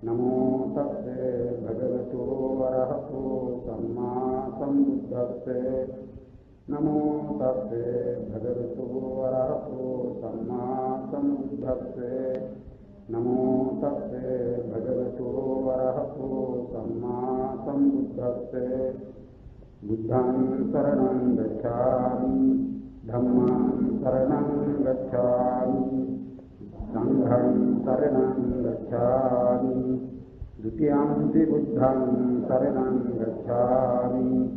नमो तस्से भगवतो अरहतो सम्मा सम्बुद्धस्से नमो तस्से भगवतो अरहतो सम्मा सम्बुद्धस्से नमो तस्से भगवतो अरहतो सम्मा सम्बुद्धस्से बुद्धं शरणं गच्छामि धम्मं शरणं गच्छामि संघं शरणं गच्छामि द्वितीयंपि बुद्धं शरणं गच्छामि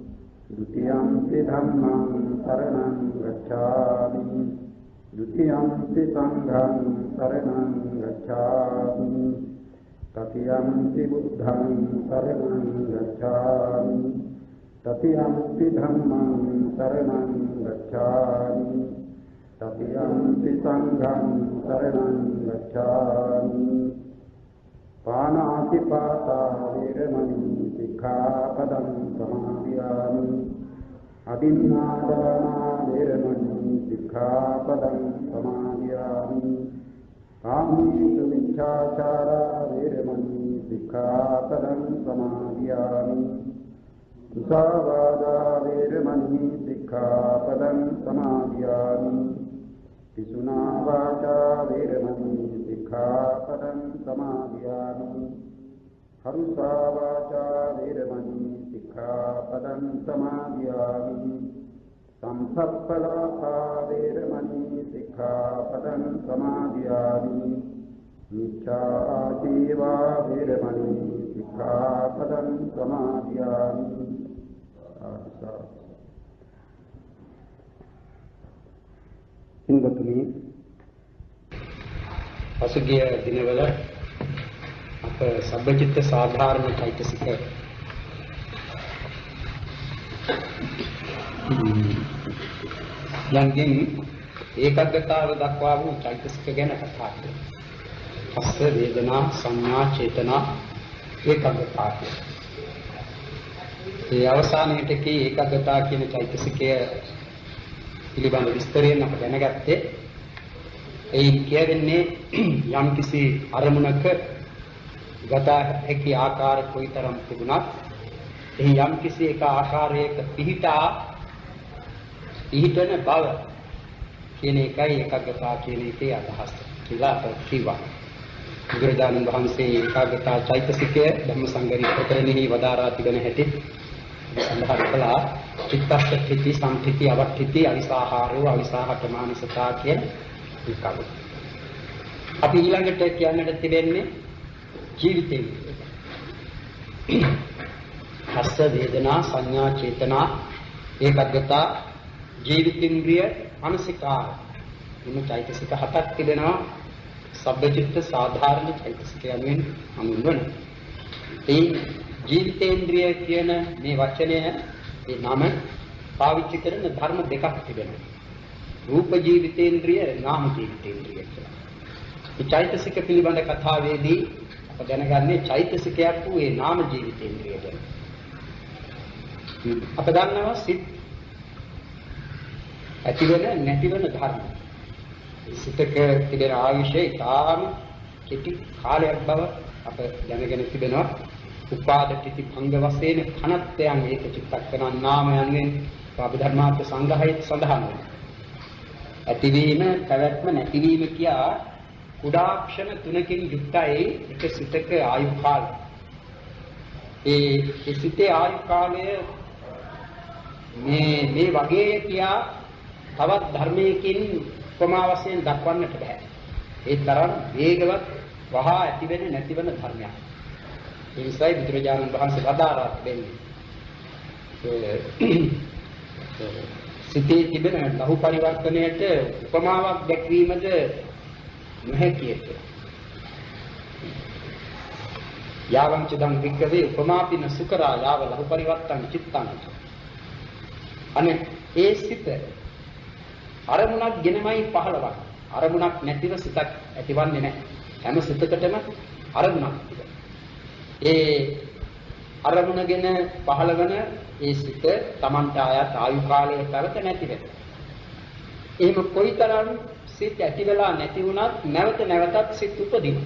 द्वितीयंपि धम्मं शरणं गच्छामि द्वितीयंपि संघं शरणं गच्छामि तृतीयंपि बुद्धं शरणं गच्छामि तृतीयंपि धम्मं शरणं गच्छामि तृतीयंपि संघं शरणं गच्छामि पानातिपाता वेरमणि सिक्खापदं समादयामि अदिन्नादाना वेरमणि सिक्खापदं समादयामि कामेषु मिथ्याचारा वेरमणि सिक्खापदं समादयामि मुसावादा वेरमणि सिक्खापदं समादयामि पिशुना वाचा वेरमणि सिक्खापदं समादयामि हरुषा वाचा वेरमणि सिक्खापदं समादयामि संसप्पलापा वेरमणि सिक्खापदं समादयामि मिथ्याजीवा वेरमणि सिक्खापदं समादयामि හින්දුතුනි පසුගිය දිනවල අප සබ්බචිත්ත සාධාරණ චෛතසික යන්ගෙන් ඒකග්ගතාව දක්වා වූ චෛතසික ගැන කතා කළා. පස්ස වේදනා සංඥා චේතනා ඒකග්ගතාව. ඒ අවසානයේට කී ඒකග්ගතාව කියන චෛතසිකය පිළිබඳ විස්තරයෙන් අප දැනගත්තේ ඒ කියන්නේ යම් කිසි අරමුණක ගත හැකි ආකාර කොයිතරම් තිබුණත් එහි යම් කිසි එක ආකාරයක පිහිටන බව කියන එකයි ඒකග්ගතාව කියන එකේ අදහස කියලා අප කිව්වා. බුදුරජාණන් වහන්සේ ඒකග්ගතාව චෛතසිකය ධම්මසංගරි ප්‍රකරණෙහි වදාරා තිබෙන හැටි සඳහන් කළා. චිත්තස්සති සම්ඨිති අවට්ඨිති අවිසාහාරෝ අවිසාහක මානසතා කියන එකක්. අපි ඊළඟට කියන්නට තිබෙන්නේ ජීවිතේ. හස්ස වේදනා සංඥා චේතනා ඒකග්ගතා ජීවිතින්ද්‍රිය මානසිකාර මේ චෛතසික හතක් තිබෙනවා. සබ්බචිත්ත සාධාරණ චෛතසික යනුවෙන් හඳුන්වන. ඒ ජීවිතේන්ද්‍රිය කියන මේ වචනය ඒ නම පාවිච්චි කරන ධර්ම දෙකක් තිබෙනවා. රූප ජීවිතේන්ද්‍රිය නාම ජීවිතේන්ද්‍රිය කියලා. මේ චෛතසික පිළිබඳ කතාවේදී අප දැනගන්නේ චෛතසිකයක් වූ ඒ නාම ජීවිතේන්ද්‍රිය ගැන. අප දන්නවා සිත් ඇතිවෙන නැතිවෙන ධර්ම. සිතක තිබෙන ආයුෂය ඊටාම කෙටි කාලයක් බව අප දැනගෙන තිබෙනවා. උපාදටිති භංග වශයෙන් කනත්යන් ඒක චිත්තක්කන නාමයන්ගෙන් අභිධර්මාර්ථ සංග්‍රහයේ සඳහන් වෙනවා. ඇතිවීම පැවැත්ම නැතිවීම කියා කුඩා ක්ෂණ තුනකින් යුක්තයි එක සිතක ආයු කාලය. ඒ සිතේ ආයු කාලය මේ වගේ කියා තවත් ධර්මයකින් උපමා වශයෙන් දක්වන්නට බෑ. ඒ තරම් වේගවත් වහා ඇතිවෙන නැතිවෙන ධර්මයක්. ඒ නිසායි බුදුරජාණන් වහන්සේ වදාරා දෙන්නේ. සිතේ තිබෙන ලහු පරිවර්තනයට උපමාවක් දැක්වීමද නොහැකිය. යාවං චදං වික්කවේ උපමාපින සුකරා යාව ලහු පරිවර්තන චිත්තං. අනේ ඒ සිත අරමුණක් ගෙනමයි පහළවක්. අරමුණක් නැතිව සිතක් ඇතිවන්නේ නැහැ. හැම සිතකටම අරමුණක් තිබෙනවා. ඒ අරමුණගෙන පහළවන ඒ සිත Tamanta ආයත් ආයු කාලයේ පැවත නැති වෙනවා. එහෙම කොයිතරම් සිත ඇති වෙලා නැති වුණත් නැවත නැවතත් සිත උපදිනවා.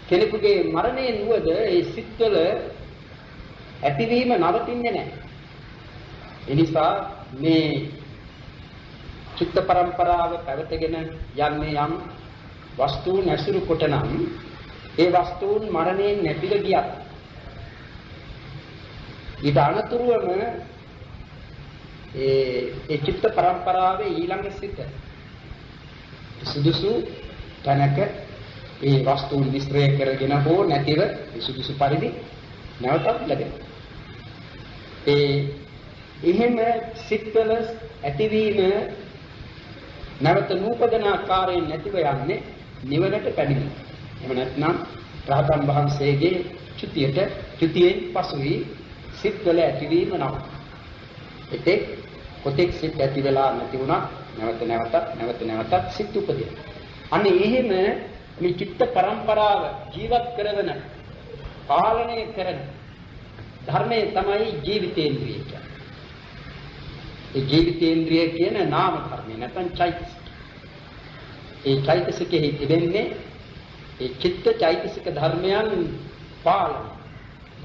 කෙනෙකුගේ මරණයෙන් වුවද ඒ සිත්වල ඇතිවීම නවතින්නේ නැහැ. ඒ නිසා මේ චිත්ත පරම්පරාව පැවතගෙන යන්නේ යම් වස්තුන් ඇසුරු කොට නම් ඒ වස්තුන් මරණයෙන් නැතිව ගියත් ඊට අනතුරුවම ඒ චිත්ත පරම්පරාවේ ඊළඟ සිත සුදුසු තැනක ඒ වස්තුන් විස්තරය කරගෙන හෝ නැතිව සුදුසු පරිදි නැවතත් ලැබෙනවා. එහෙම සිත්වල ඇතිවීම නැවත නූපදන ආකාරයෙන් නැතිව යන්නේ නිවනට පැමිණෙන. එහෙම නැත්නම් රහතන් වහන්සේගේ චුතියෙන් පසුයි සිත්වල ඇතිවීම නව. ඒකේ කොතෙක් සිත් ඇති වෙලා නැති වුණා නැවත නැවතත් සිත් උපදින. අනේ එහෙම මේ චිත්ත පරම්පරාව ජීවත් කරන පාලනය කරන ධර්මයේ තමයි ජීවිතේන්ද්‍රිය කියන්නේ. ඒ ජීවිතේන්ද්‍රිය කියන නාම ධර්මය නැත්නම් චෛතසික. ඒ චෛතසිකෙහි තිබෙන්නේ ඒ චිත්ත චෛතසික ධර්මයන් පාලනය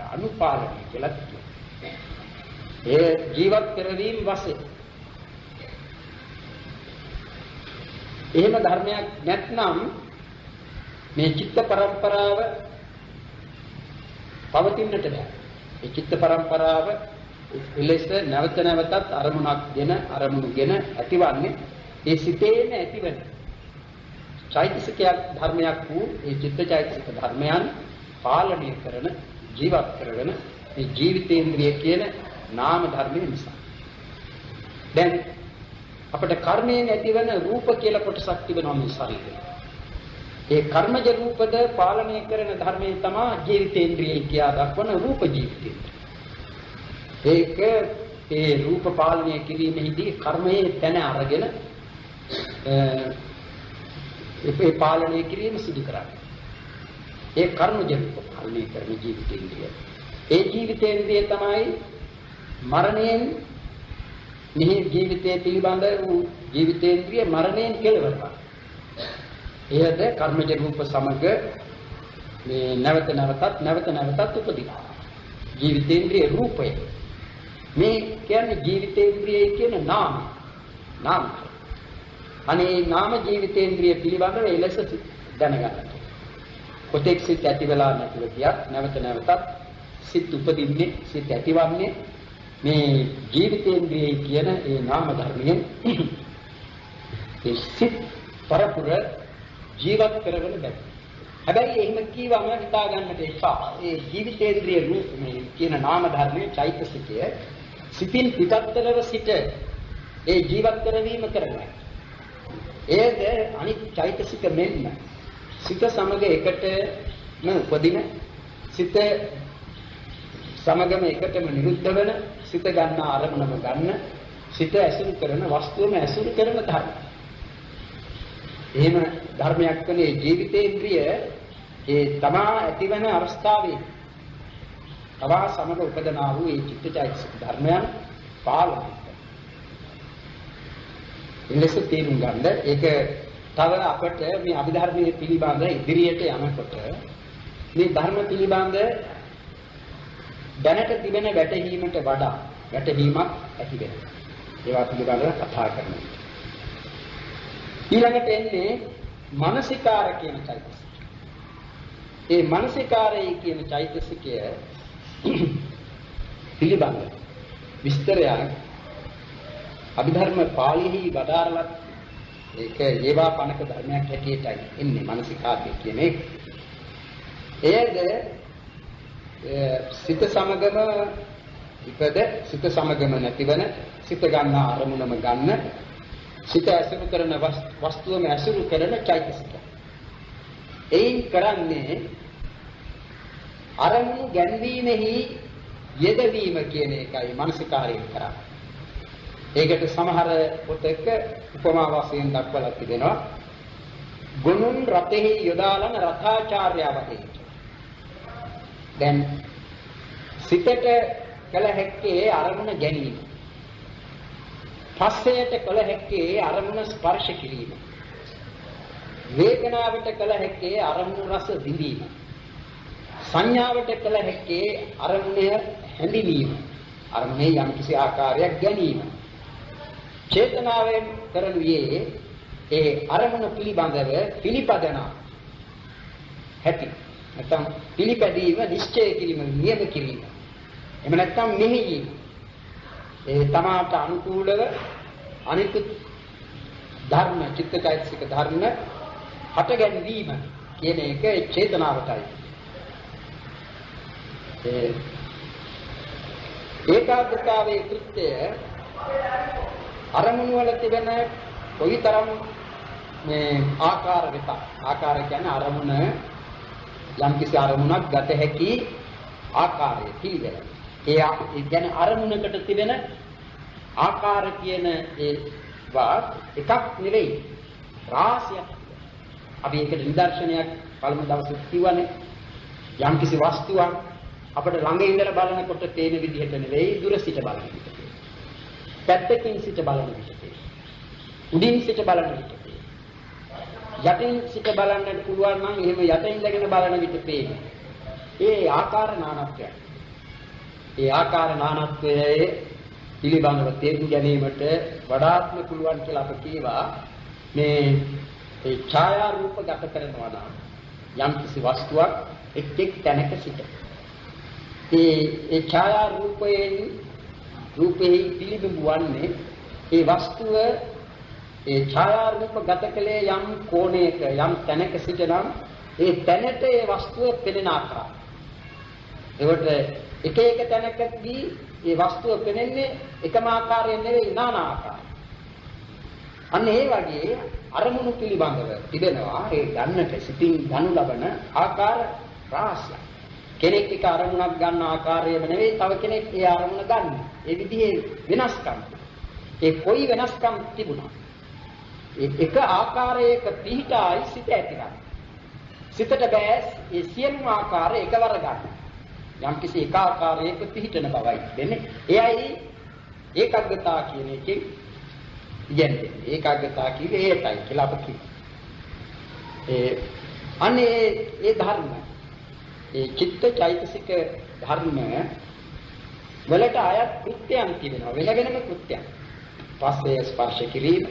අනුපාලනය කියලා කියනවා. ඒ ජීවත් කරවීම වශයෙන් එහෙම ධර්මයක් නැත්නම් මේ චිත්ත පරම්පරාව පවතින්නට බෑ. ඒ චිත්ත පරම්පරාව එලෙස නැවත නැවතත් අරමුණුගෙන ඇතිවන්නේ ඒ සිතේම ඇතිවෙන චෛතසිකයක් ධර්මයක් වූ ඒ චිත්ත චෛතසික ධර්මයන් පාලනය කරන ජීවත් කරගෙන මේ ජීවිතේන්ද්‍රිය කියන නාම ධර්මයේ නිසා. දැන් අපිට කර්මයෙන් ඇතිවන රූප කියලා කොටසක් තිබෙනවා මේ ශරීරේ. ඒ කර්මජ රූපද පාලනය කරන ධර්මයේ තමයි ජීවිතේන්ද්‍රිය කියා දක්වන රූප ජීවිතේ. ඒක ඒ රූප පාලනය කිරීමේදී කර්මයේ තැන අරගෙන ඒ පාලනය කිරීම සිදු කරන්නේ. ඒ කර්මජ රූප පාලනය කරන ජීවිතේන්ද්‍රිය. ඒ ජීවිතේන්ද්‍රිය තමයි මරණයෙන් නිහි ජීවිතයේ පිළිබඳ වූ ජීවිතේන්ද්‍රිය මරණයෙන් කෙලවර කරනවා. එයද කර්මජ රූප සමග මේ නැවත නැවතත් උපදිනවා. ජීවිතේන්ද්‍රිය රූපය. මේ කියන්නේ ජීවිතේන්ද්‍රිය කියන නාම. අනේ නාම ජීවිතේන්ද්‍රිය පිළිබඳව එලෙස දැනගන්න. කොතෙක් සිත් ඇති වෙලා නැතිව ගියත් නැවතත් සිත් උපදින්නේ සිත් ඇතිවන්නේ මේ ජීවිතේන්ද්‍රිය කියන ඒ නාම ධර්මයෙන් ඒ සිත් පරපුර ජීවත් කරගෙන බැහැ. හැබැයි එහෙම කීවම හිතා ගන්නට එපා. ඒ ජීවිතේන්ද්‍රිය රූප මේ කියන නාම ධර්මයේ චෛතසිකය සිතින් පිටත්තරව සිට ඒ ජීවත් කරවීම කරනවා. ඒද අනිත් චෛතසික මෙන්න සිත සමග එකටම උපදින සිත සමගම එකටම නිරුද්ධ වෙන සිත ගන්න අරමුණම ගන්න සිත ඇසුරු කරන වස්තුවම ඇසුරු කරන ධර්ම. එහෙම ධර්මයක් කනේ ජීවිතේන්ද්‍රිය ඒ තමා ඇතිවන අවස්ථාවේ තවා සමග උපදනා වූ ඒ චිත්තචෛතසික ධර්මයන් පාලනය කරනවා. එලෙස තේරුම් ගන්න ඒක තව අපට මේ අභිධර්මයේ පිළිබඳ ඉදිරියට යනකොට මේ ධර්ම පිළිබඳ දැනට තිබෙන වැටහීමට වඩා වැටහීමක් ඇති වෙනවා. ඒවා පිළිබඳව කතා කරනවා. ඊළඟට එන්නේ මානසිකාර කියන චෛතසිකය. ඒ මානසිකාරය කියන චෛතසිකය පිළිබඳ විස්තරයක් අභිධර්ම පාළියෙහි වදාරලා ඒක ඒවා පණක ධර්මයක් හැටියටයි එන්නේ මානසිකාරය කියන එක. ඒද සිත සමගම ඉපද සිත සමගම නැතිවන සිත ගන්න අරමුණම ගන්න සිත ඇසුරු කරන වස්තුවම ඇසුරු කරන චෛතසිකය. එයින් කරන්නේ අරමුණු ගැන්වීමෙහි යෙදවීම කියන එකයි මානසිකාරයෙන් කරන්නේ. ඒකට සමහර පොතක උපමා වශයෙන් දක්වලා තිබෙනවා. ගුණුන් රතෙහි යොදාලන රථාචාර්යවතේ. දැන් සිතට කල හැක්කේ අරමුණ ගැනීම. පස්සයට කල හැක්කේ අරමුණ ස්පර්ශ කිරීම. වේදනාවට කල හැක්කේ අරමුණු රස විඳීම. සංඥාවට කළ හැක්කේ අරමුණේ හැඳිනීම. අරමුණේ යම් කිසි ආකාරයක් ගැනීම. චේතනාවෙන් කරනුයේ ඒ අරමුණ පිළිබඳව පිළිපදන හැටි. නැත්නම් පිළිපැදීම, නිශ්චය කිරීම, නියම කිරීම. එහෙම නැත්නම් මෙහෙයීම. ඒ තමාට අනුකූලව අනිකුත් ධර්ම, චිත්තචෛතසික ධර්ම හටගැන්වීම කියන එක චේතනාවටයි. ඒකාග්‍රතාවයේ කෘත්‍යය අරමුණු වල තිබෙන කොයිතරම් මේ ආකාර වෙත. ආකාර කියන්නේ අරමුණ යම් කිසි අරමුණක් ගත හැකි ආකාරය පිළිවෙල. ඒ කියන්නේ අරමුණකට තිබෙන ආකාර කියන ඒවා එකක් නෙවෙයි, රාශියක්. අපි ඒකට නිදර්ශනයක් පළමු දවසේ කිව්වනේ. යම් කිසි වස්තුවක් අපිට ළඟ ඉඳලා බලනකොට තේන විදිහට නෙවෙයි, දුර සිට බලන විදිහට. පැත්තකින් සිට බලන විදිහට. උඩින් සිට බලන විදිහට. යටින් සිට බලන්නට පුළුවන් නම් එහෙම යටින් ඉඳගෙන බලන විට පේන්නේ. ඒ ආකාර නානත්වය. ඒ ආකාර නානත්වයේ පිළිබඳව තේරුම් ගැනීමට වඩාත්ම පුළුවන් කියලා අප කීවා. මේ ඒ ඡායා රූප ගත කරනවා නම් යම් කිසි වස්තුවක් එක් එක් තැනක සිට. ඒ ඡායා රූපේ පිළිබිඹු වන්නේ ඒ වස්තුව ඒ ඡායා රූප ගත කලේ යම් කෝණයක යම් තැනක සිට නම් ඒ තැනට ඒ වස්තුව පෙනෙන ආකාරය. ඒකට එක එක තැනකදී ඒ වස්තුව පෙනෙන්නේ එකම ආකාරයෙන් නෙවෙයි, নানা ආකාරයෙන්. අන්න ඒ වගේ අරමුණු පිළිබඳව තිබෙනවා ඒ ගන්නට සිතින් ගනු ලබන ආකාර රාශිය. කෙනෙක් එක අරමුණක් ගන්න ආකාරයම නෙවෙයි තව කෙනෙක් ඒ අරමුණ ගන්න. ඒ විදිහේ වෙනස්කම්. ඒ කොයි වෙනස්කම් තිබුණා. ඒ එක ආකාරයක පිහිටායි සිත ඇති කරන්නේ. සිතට බෑ ඒ සියලුම ආකාර එකවර ගන්න. යම් කිසි එක ආකාරයක පිහිටන බවයි වෙන්නේ. එයයි ඒකාග්‍රතාව කියන එකේ කියන්නේ. ඒකාග්‍රතාව කියන්නේ ඒකයි කියලා අප කියනවා. අනේ ඒ ධර්ම ඒ චිත්ත චෛතසික ධර්ම වලට අයත් කෘත්‍යයන් තිබෙනවා. වෙන වෙනම කෘත්‍යයන්. පස්සේ ස්පර්ශ කිරීම,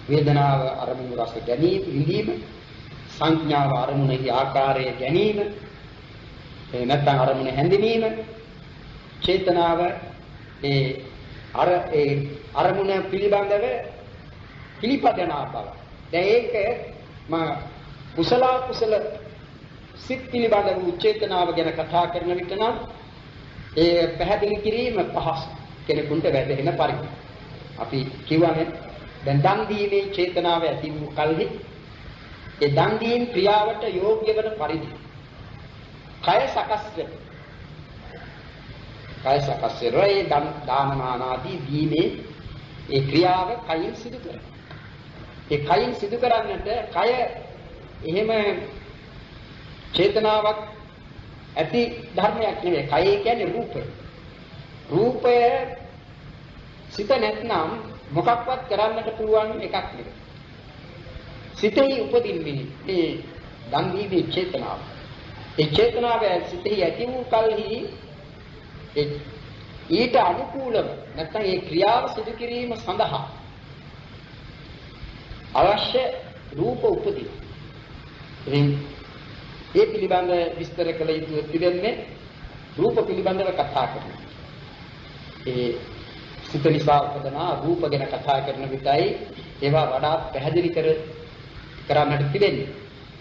වේදනාව අරමුණු රස ගැනීම, විඳීම, සංඥාව අරමුණෙහි ආකාරය ගැනීම, නැත්නම් අරමුණ හැඳිනීම, චේතනාව ඒ අරමුණ පිළිබඳව පිළිපදනා බව. දැන් ඒක කුසල සිත් පිළිබඳව චේතනාව ගැන කතා කරන විට නම් ඒ පැහැදිලි කිරීම පහසු කෙනෙකුට වැටහෙන පරිදි. අපි කියවනේ දැන් දන් දීමේ චේතනාව ඇති වූ කල්හි ඒ දන් දීම ක්‍රියාවට යෝග්‍ය වන පරිදි කය සකස් වේ. කය සකස් වේ. ඒ දානමාන ආදී දීමේ ඒ ක්‍රියාව කයින් සිදු කරනවා. ඒ කයින් සිදු කරන්නට කය එහෙම චේතනාවක් ඇති ධර්මයක් නෙවෙයි. කය කියන්නේ රූපය. රූපය සිත නැත්නම් මොකක්වත් කරන්නට පුළුවන් එකක් නෙවෙයි. සිතෙහි උපදින්නේ මේ දන් දීමේ චේතනාව. ඒ චේතනාව සිතෙහි ඇති වූ කල්හි ඊට අනුකූලව නැත්නම් ඒ ක්‍රියාව සිදු කිරීම සඳහා අවශ්‍ය රූප උපදින. ඒ පිළිබඳ විස්තර කළ යුතු තිබෙන්නේ රූප පිළිබඳව කතා කරනවා. ඒ සිත නිසා උපදන රූප ගැන කතා කරන විටයි ඒවා වඩා පැහැදිලි කරන්නට තිබෙන්නේ.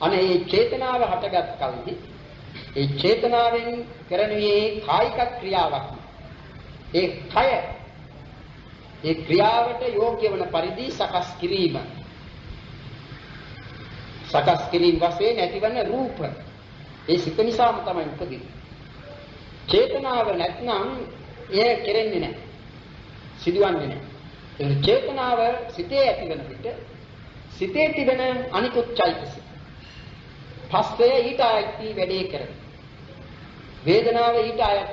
අනේ මේ චේතනාව හටගත් කල්හි ඒ චේතනාවෙන් කරන්නේ කායික ක්‍රියාවක්. ඒ කය ඒ ක්‍රියාවට යෝග්‍ය වන පරිදි සකස් කිරීම. සකස් කිරීම වශයෙන් ඇතිවන රූප ඒ සිත නිසාම තමයි උපදින්නේ. චේතනාව නැත්නම් එය කෙරෙන්නේ නැහැ. සිදුවන්නේ නැහැ. ඒ චේතනාව සිතේ ඇතිවන විට සිතේ තිබෙන අනිකුත් චෛතසික පස්සේ ඊට ආйти වැඩේ කරනවා. වේදනාව ඊට ආයත්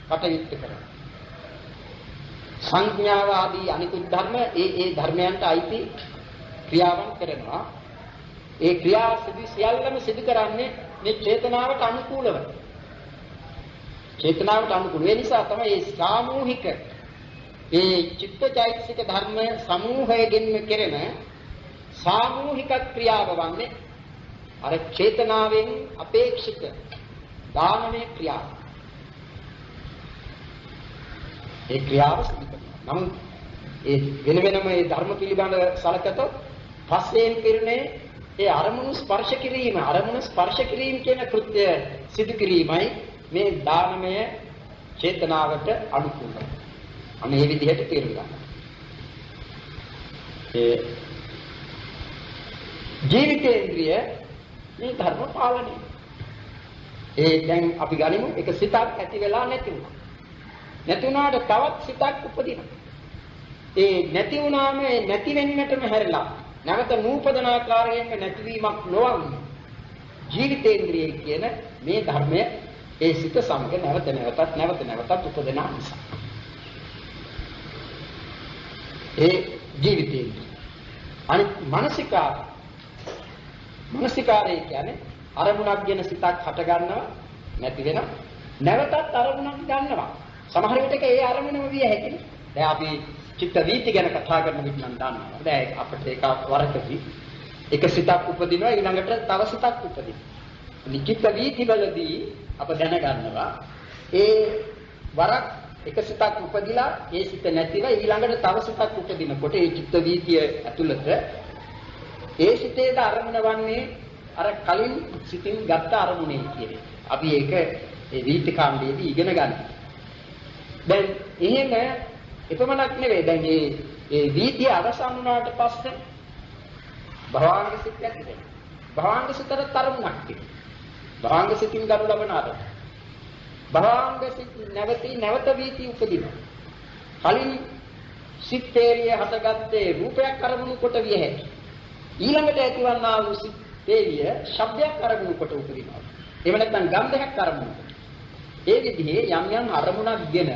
කටයුත්ත කරනවා. සංඥාව ආදී අනිකුත් ධර්ම ඒ ධර්මයන්ට ආйти ක්‍රියාවන් කරනවා. ඒ ක්‍රියා සියල්ලම සිදු කරන්නේ මේ චේතනාවට අනුකූලව. චේතනාවට අනුකූල. ඒ නිසා තමයි මේ සාමූහික ඒ චිත්තචෛතසික ධර්ම සමූහයෙන් කෙරෙන සාමූහික ක්‍රියාව වන්නේ අර චේතනාවෙන් අපේක්ෂිත දානමය ක්‍රියාව. ඒ ක්‍රියාව සිදු කරනවා. නමුත් ඒ වෙන වෙනම මේ ධර්ම පිළිබඳ සලකතොත් පස්යෙන් පිරුණේ ඒ අරමුණු ස්පර්ශ කිරීම කියන කෘත්‍ය සිදු කිරීමයි මේ දානමය චේතනාවට අනුකූලයි. අනේ මේ විදිහට තේරුම් ගන්න. ඒ ජීවිතේන්ද්‍රිය මේ ධර්ම පාලනය. ඒ දැන් අපි ගනිමු එක සිතක් ඇති වෙලා නැති වුණා. නැති වුණාට තවත් සිතක් උපදිනවා. ඒ නැති වුණාම නැති වෙන්නටම හැරලා නැවත නූපදන ආකාරයෙන් නැතිවීමක් නොවන්නේ ජීවිතේන්ද්‍රිය කියන මේ ධර්මය ඒ සිත සමග නැවත නැවතත් උපදන නිසා. ඒ ජීවිතේන්ද්‍රිය. අනිත් මානසිකාරය කියන්නේ අරමුණක් ගැන සිතක් හට ගන්නවා නැති වෙනවා නැවතත් අරමුණක් ගන්නවා. සමහර විටක ඒ අරමුණම විය හැකියි. දැන් අපි චිත්ත වීති ගැන කතා කරන විට නම් දන්නවා. දැන් අපිට ඒක වරකදී එක සිතක් උපදිනවා ඊළඟට තව සිතක් උපදිනවා. නිචිත්ත වීති වලදී අප දැනගන්නවා ඒ වරක් එක සිතක් උපදිලා ඒ සිත නැතිව ඊළඟට තව සිතක් උපදිනකොට ඒ චිත්ත වීතිය ඇතුළත ඒ සිතේද අරමුණ වන්නේ අර කලින් සිතින් ගත්ත අරමුණේ කියන්නේ. අපි ඒක ඒ වීති කාණ්ඩයේදී ඉගෙන ගන්නවා. දැන් එහෙම එපමණක් නෙවෙයි දැන් මේ වීතිය අවසන් වුණාට පස්සේ භවංග සිත් ඇති වෙනවා. භවංග සිතට තරමුණක් තියෙනවා. භවංග සිතින් ගනු ලබන ආරම්භ. භවංග සිත් නැවත වීතිය උපදිනවා. කලින් සිත් තේරිය හටගත්තේ රූපයක් අරමුණු කොට විය හැකියි. ඊළඟට ඇතිවන්නා වූ සිත් තේරිය ශබ්දයක් අරමුණු කොට උපදිනවා. එහෙම නැත්නම් ගන්ධයක් අරමුණු කොට. ඒ විදිහේ යම් අරමුණක්ගෙන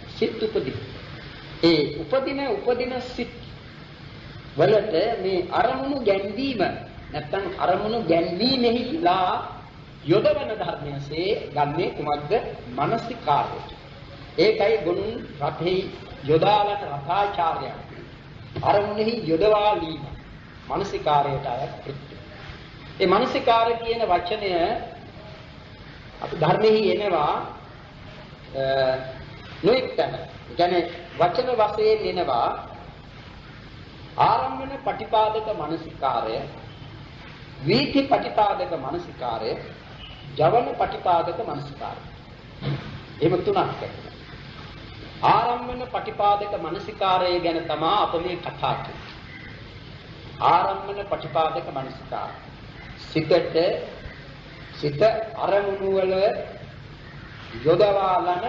සිත් උපදින. ඒ උපදින සිත් වලට මේ අරමුණු ගැන්වීම නැත්නම් අරමුණු ගැන්වීමෙහිලා යොදවන ධර්මයන්සේ ගන්නේ කුමක්ද? මානසිකාර්යය. ඒකයි ගුණ රතෙහි යොදාලන රතාචාර්යය. අරමුණෙහි යොදවාලීම මානසිකාර්යයට අයත් කෘත්‍ය. ඒ මානසිකාර්ය කියන වචනය අපි ධර්මෙහි එනවා නොඑක්තන. කියන්නේ වචන වශයෙන් එනවා ආරම්භන පටිපාදක මානසිකාර්ය, වීති පටිපාදක මානසිකාර්ය, ජවන පටිපාදක මානසිකාර්ය. එහෙම තුනක් තියෙනවා. ආරම්භන පටිපාදක මානසිකාර්ය ගැන තමයි අප මේ කතා කරන්නේ. ආරම්භන පටිපාදක මානසිකාර්ය. සිත අරමුණු වල යොදවාලන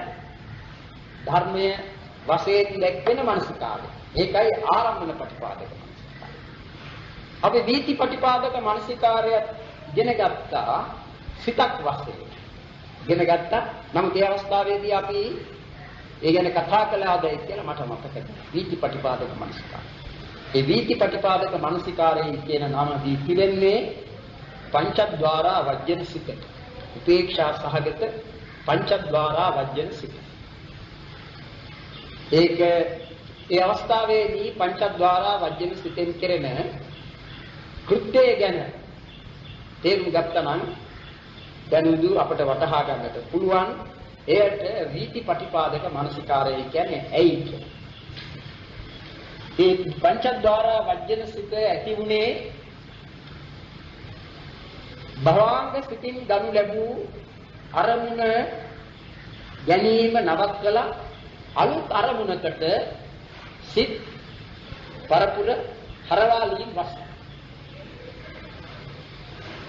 ධර්මයේ වශයෙන් දැක්වෙන මානසිකාර්ය. ඒකයි ආරම්භන ප්‍රතිපාදක මානසිකාර්ය. අපි වීති ප්‍රතිපාදක මානසිකාර්ය ඉගෙන ගත්තා සිතක් වශයෙන්. ඉගෙන ගත්තා. නමුත් ඒ අවස්ථාවේදී අපි ඒ ගැන කතා කළාද කියලා මට මතකයි. වීති ප්‍රතිපාදක මානසිකාර්ය. ඒ වීති ප්‍රතිපාදක මානසිකාර්යය කියන නම දී පිළිෙන්නේ පංචද්වාරා වජ්ජන සිත. උපේක්ෂා සහගත පංචද්වාරා වජ්ජන සිත. ඒක ඒ අවස්ථාවේදී පංචද්වාරා වජ්ජන සිතෙන් කෙරෙන කෘත්‍යය ගැන තේරුම් ගත්තනම් දැනුදු අපට වටහා ගන්නට පුළුවන්. එයට වීති ප්‍රතිපාදක මානසිකාරය කියන්නේ ඇයි කියන්නේ. ඒ පංචද්වාරා වජ්ජන සිත ඇති වුණේ භවංග සිතින් ගනු ලැබූ අරමුණ ගැනීම නවත්වලා අලුත් අරමුණකට සිත් පරපුර හරවාලීම් වශයෙන්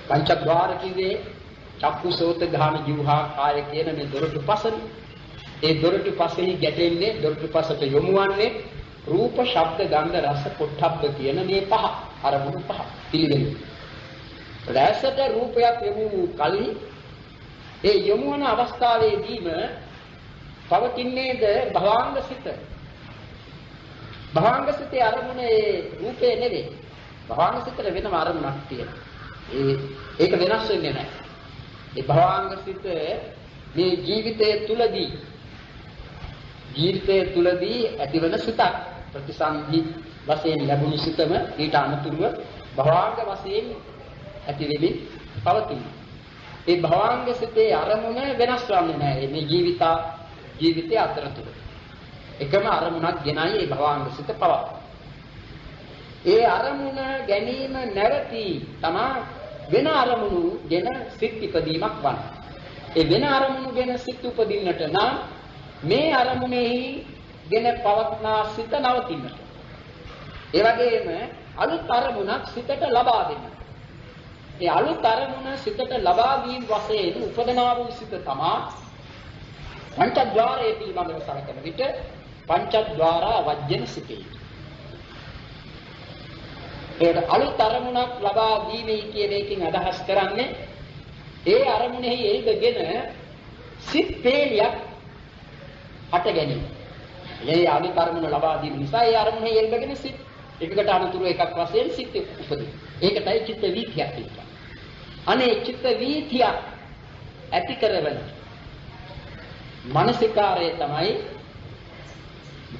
පංචද්වාර කිව්වේ චක්කු සෝත ගාන ජීවහා කාය කියන මේ දොරටු පසනේ. ඒ දොරටු පසෙහි ගැටෙන්නේ දොරටු පසට යොමුවන්නේ රූප ශබ්ද ගන්ධ රස පොට්ටබ්බ කියන මේ පහ අරමුණු පහ පිළිවෙලින්. රසට රූපයක් යොමු වූ කලී ඒ යොමු වන අවස්ථාවේදීම පවතින්නේද භවංග සිත. භවංග සිතේ අරමුණ ඒ රූපේ නෙවෙයි. භවංග සිතේ වෙනම අරමුණක් තියෙනවා. ඒක වෙනස් වෙන්නේ නැහැ. ඒ භවාංග සිත මේ ජීවිතයේ තුලදී ඇතිවන සිතක්. ප්‍රතිසන්දි වශයෙන් ලැබුණු සිතම ඊට අනුතුරුව භවාංග වශයෙන් ඇති වෙමින් පවතින. ඒ භවාංග සිතේ අරමුණ වෙනස් වන්නේ නැහැ. මේ ජීවිතයේ අතරතුර එකම අරමුණක් ගෙනයි ඒ භවාංග සිත පවතින. ඒ අරමුණ ගැනීම නැවති තමා වෙන අරමුණු ගෙන සිත් ඉපදීමක් වන. ඒ වෙන අරමුණු ගෙන සිත් උපදින්නට නම් මේ අරමුණෙහි ගෙන පවත්නා සිත නවතින්නට. ඒ වගේම අලුත් අරමුණක් සිතට ලබා දෙන්න. ඒ අලුත් අරමුණ සිතට ලබා දීම වශයෙන් උපදනා වූ සිත තමා පංචද්වාරයේ පිළිබඳව සැලකෙන විට පංචද්වාරා වජ්ජන සිතේ. ඒකට අලුත් අරමුණක් ලබා දීමේ කියන එකෙන් අදහස් කරන්නේ ඒ අරමුණෙහි එල්බගෙන සිත් පේලියක් හට ගැනීම. ඒ අලුත් අරමුණ ලබා දීම නිසා ඒ අරමුණෙහි එල්බගෙන සිත් එකකට අනුතුරු එකක් වශයෙන් සිත් උපදින. ඒකටයි චිත්ත වීතියක් කියන්නේ. අනේ චිත්ත වීතිය ඇති කරවන මානසිකාරය තමයි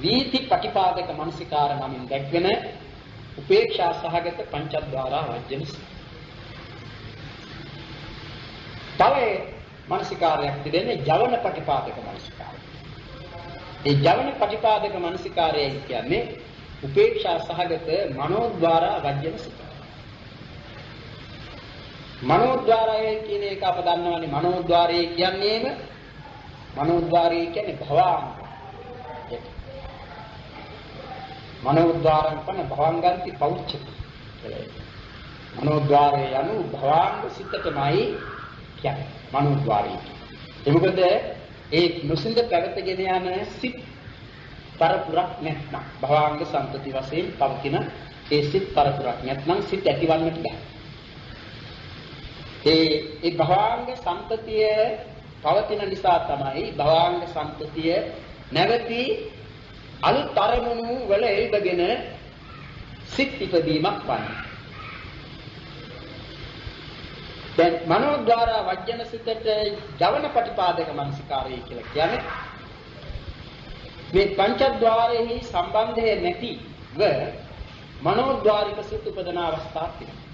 වීති ප්‍රතිපාදක මානසිකාර නමින් දැක්වෙන උපේක්ෂා සහගත පංචද්වාරා වජ්ජන සිත. තව මානසිකාරයක් තිබෙන්නේ ජවන ප්‍රතිපාදක මානසිකාරය. ඒ ජවන ප්‍රතිපාදක මානසිකාරය කියන්නේ උපේක්ෂා සහගත මනෝද්වාරා වජ්ජන සිත. මනෝද්වාරය කියන එක අප දන්නවනේ. මනෝද්වාරය කියන්නේම මනෝද්වාරය කියන්නේ භවාංග. මනෝද්වාරං පන භවංගන්ති පෞච්චති. මනෝද්වාරය යනු භවාංග සිතටමයි කියන්නේ. මනෝද්වාරය. ඒ මොකද ඒ නොසින්ද පැවතගෙන යන සිත් පරපුරක් නැත්නම් භවාංග සම්පති වශයෙන් පවතින ඒ සිත් පරපුරක් නැත්නම් සිත් ඇතිවන්නට බෑ. ඒ භවාංග සම්පතිය පවතින නිසා තමයි භවාංග සම්පතිය නැවති අලුත් අරමුණු වල එල්බගෙන සිත් ඉපදීමක් වන්නේ. දැන් මනෝද්වාරා වජ්ජන සිතට ජවන ප්‍රතිපාදක මනසිකාරය කියලා කියන්නේ මේ පංචද්වාරෙහි සම්බන්ධය නැතිව මනෝද්වාරික සිත් උපදන අවස්ථාවක් තියෙනවා.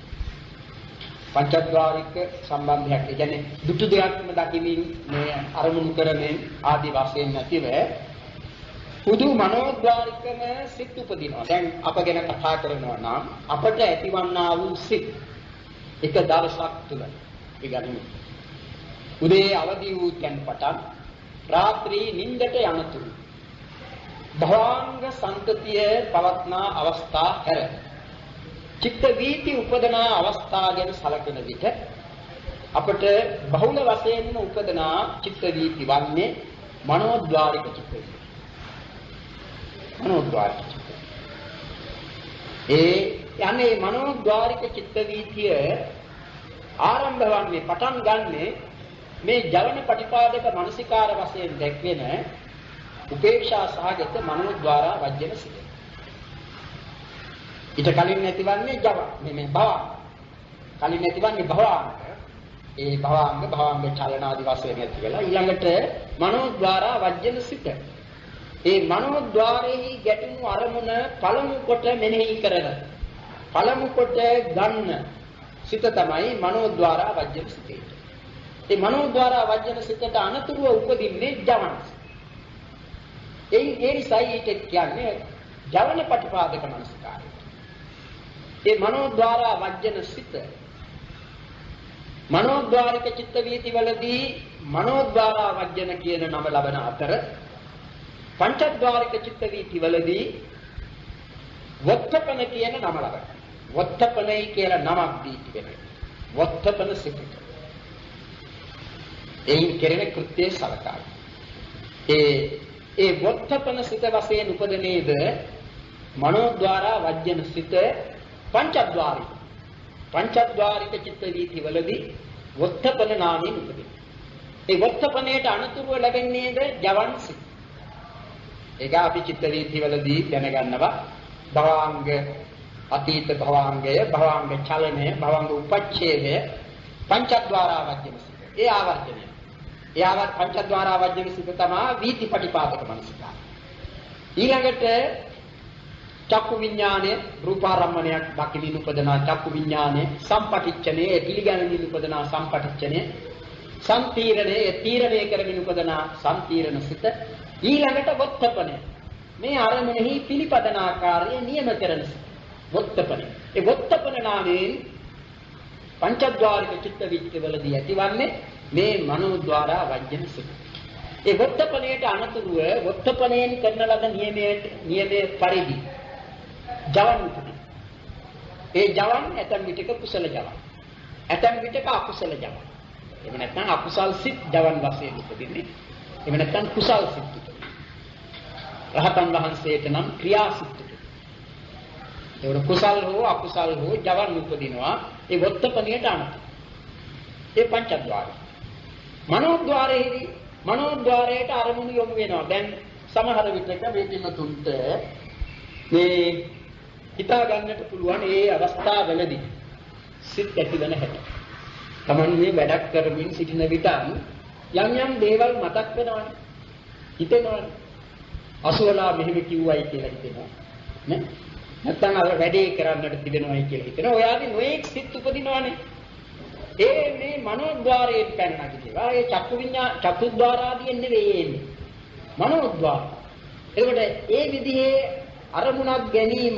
පංචද්වාරික සම්බන්ධයක් කියන්නේ දුටු දෙයක්ම දකිමින් මේ අරමුණු කරමින් ආදි වශයෙන් නැතිව පුදු මනෝද්වාරිකම සිත් උපදිනවා. දැන් අප ගැන කතා කරනවා නම් අපට ඇතිවන්නා වූ සිත් එක දවසක් තුල ඉගනිමු. උදේ අවදි වූ තැන් පටන් රාත්‍රී නිින්දට යනතුරු භවාංග සංතතිය පවත්නා අවස්ථා හැර චිත්ත වීති උපදනා අවස්ථා ගැන සැලකෙන විට අපට බහුල වශයෙන්ම උපදනා චිත්ත වීති වන්නේ මනෝද්වාරික චිත්ත වීති. මනෝද්වාරික චිත්ත. ඒ යන්නේ මනෝද්වාරික චිත්ත වීතිය ආරම්භ වන්නේ පටන් ගන්නේ මේ ජවන ප්‍රතිපාදක මානසිකාර වශයෙන් දැක්වෙන උපේක්ෂා සහගත මනෝද්වාරා වජ්ජන සිත. ඊට කලින් නැතිවන්නේ ජව මේ භවාංග. කලින් නැතිවන්නේ භවාංග. ඒ භවාංග චලනාදී වශයෙන් ඇති වෙලා ඊළඟට මනෝද්වාරා වජ්ජන සිත. ඒ මනෝද්වාරෙහි ගැටුණු අරමුණ පළමු කොට මෙනෙහි කරන පළමු කොට ගන්න සිත තමයි මනෝද්වාරා වජ්ජන සිතේ. ඒ මනෝද්වාරා වජ්ජන සිතට අනතුරුව උපදින්නේ ජවන. ඒ නිසායි ඊට කියන්නේ ජවන ප්‍රතිපාදක මනසිකාරය. ඒ මනෝද්වාරා වජ්ජන සිත මනෝද්වාරික චිත්ත වීති වලදී මනෝද්වාරා වජ්ජන කියන නම ලබන අතර පංචද්වාරික චිත්ත වීති වලදී වත්තපන කියන නම ලබනවා. වත්තපනයි කියලා නමක් දී තිබෙනවා. වත්තපන සිත. එයින් කෙරෙන කෘත්‍යය සලකා. ඒ වත්තපන සිත වශයෙන් උපදනේද මනෝද්වාරා වජ්ජන සිත පංචද්වාරික චිත්ත වීති වලදී වත්තපන නාමයෙන් උපදින. ඒ වත්තපනයට අනුතුරුව ලැබෙන්නේද ජවන් සිත. ඒක අපි චිත්ත වීති වලදී දැනගන්නවා භවාංග අතීත භවාංගය, භවාංග චලනය, භවාංග උපච්ඡේදය පංචද්වාරා වජ්ජන සිත. ඒ ආවර්ජනය. ඒ පංචද්වාර ආවර්ජන සිත තමයි වීතිපටිපාදක මනසිකාරය. ඊළඟට චක්කු විඥානය රූපාරම්මණයක් දකින්න උපදනා චක්කු විඥානය සම්පටිච්ඡනේ පිළිගැනීම උපදනා සම්පටිච්ඡනේ සම්තීරණය තීරණය කරමින් උපදනා සම්තීරණ සිත ඊළඟට වොත්තපණය මේ අරමුණෙහි පිළිපදන ආකාරය නියම කරන සිත වොත්තපණය. ඒ වොත්තපණ නාමයෙන් පංචද්වාරික චිත්ත විච්ඡේදවලදී ඇතිවන්නේ මේ මනෝද්වාරා වජ්ජන සිත. ඒ වොත්තපණයට අනතුරුව වොත්තපණයෙන් කරන ලද නියමයේ පරිදි ජවන් උපදින. ඒ ජවන් ඇතම් විටක කුසල ජවන්. ඇතම් විටක අකුසල ජවන්. එහෙම නැත්නම් අකුසල් සිත් ජවන් වශයෙන් උපදින්නේ. එහෙම නැත්නම් කුසල් සිත්. රහතන් වහන්සේට නම් ක්‍රියා සිත්. ඒක කුසල් හෝ අකුසල් හෝ ජවන් උපදිනවා. ඒ වොත්තපණයට අනුව. ඒ පංචද්වාරය. මනෝද්වාරයට අරමුණු යොමු වෙනවා. දැන් සමහර විටක මේ පින්නතුන්ට මේ හිතා ගන්නට පුළුවන් ඒ අවස්ථාවවලදී සිත් ඇතිවන හැටි. Taman මේ වැඩක් කරමින් සිටින විට යම් දේවල් මතක් වෙනවනේ. හිතෙනවනේ. අසුවලා මෙහෙම කිව්වයි කියලා හිතෙනවා. නේ? නැත්නම් අර වැඩේ කරන්නට තිබෙනවයි කියලා හිතෙනවා. ඔයාගේ නොඑක් සිත් උපදිනවනේ. මේ මනෝද්වාරයෙන් පැන නැගිටිනවා. ඒ චක්කුද්වාරාදීන් නෙවෙයි එන්නේ. මනෝද්වාර. එතකොට ඒ විදිහේ අරමුණක් ගැනීම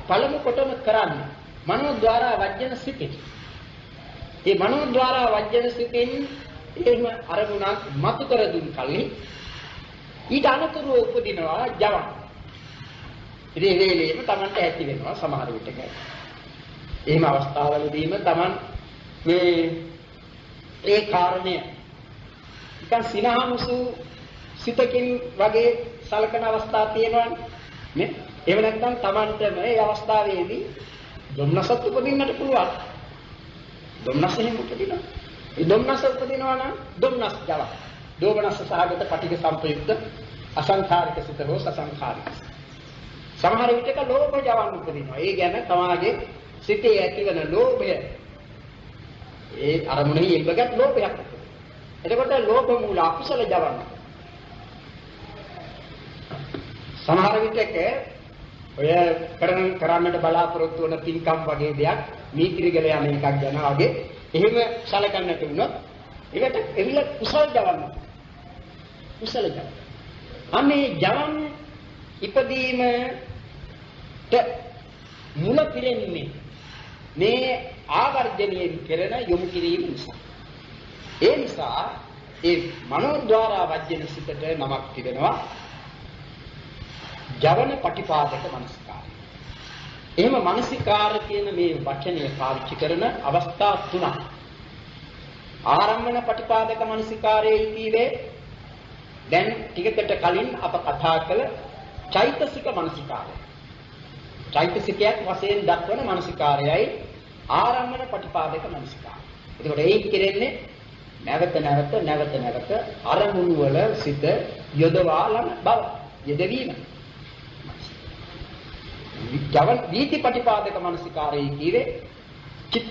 පළමු කොටම කරන්නේ මනෝද්වාරා වජ්ජන සිතේ. ඒ මනෝද්වාරා වජ්ජන සිතෙන් එහෙම අරමුණක් මතු කර දුන් කල්හි ඊට අනුතරව උපදිනවා ජවන්. ඉතින් ඒ වේලෙම Tamanට ඇති වෙනවා සමහර විටක. එහෙම අවස්ථාවලදීම Taman මේ කාරණය නිකන් සිනහමුසු සිතකින් වගේ සලකන අවස්ථා තියෙනවනේ නේ. එහෙම නැත්නම් Tamanට මේ අවස්ථාවේදී ධම්නසත් උපදින්නට පුළුවන්. ධම්නස එහෙම උපදිනවා. ඒ ධම්නස උපදිනවා නම් ධම්නස් ජව. දෝමනස සහගත පටික සම්පයුක්ත අසංඛාරික සිත හෝ සසංඛාරික. සමහර විටක ලෝභ ජවන් උපදිනවා. ඒ ගැන තමාගේ සිතේ ඇතිවන ලෝභය ඒ අරමුණෙහි එල්බගත් ලෝභයක්. එතකොට ලෝභ මූල අකුසල ජවන්. සමහර විටක ඔය කරන්නට බලාපොරොත්තු වන පින්කම් වගේ දෙයක් මීතිරිගල යන එකක් ගැන වගේ එහෙම සැලකන්නට වුණොත් ඒකට එවිල කුසල ජවන්. කුසල ජවන්. අනේ ජවන් ඉපදීමට මුල පිරෙන්නේ මේ ආවර්ජනයෙන් කෙරෙන යොමු කිරීම නිසා. ඒ නිසා ඒ මනෝද්වාරා වජ්ජන සිතට නමක් තිබෙනවා ජවන පටිපාදක මනසිකාරය. එහෙම මනසිකාර කියන මේ වචනය පාවිච්චි කරන අවස්ථා තුනක්. ආරම්මන පටිපාදක මනසිකාරයේ කීවේ දැන් ටිකකට කලින් අප කතා කළ චෛතසික මනසිකාරය. චෛතසිකයක් වශයෙන් දක්වන මනසිකාරයයි ආරම්මන පටිපාදක මනසිකාරය. එතකොට ඒ කියන්නේ නැවත අරමුණු වල සිත යොදවාලන බව යෙදවීම. ජවන් වීති පටිපාදක මනසිකාරයේ කීවේ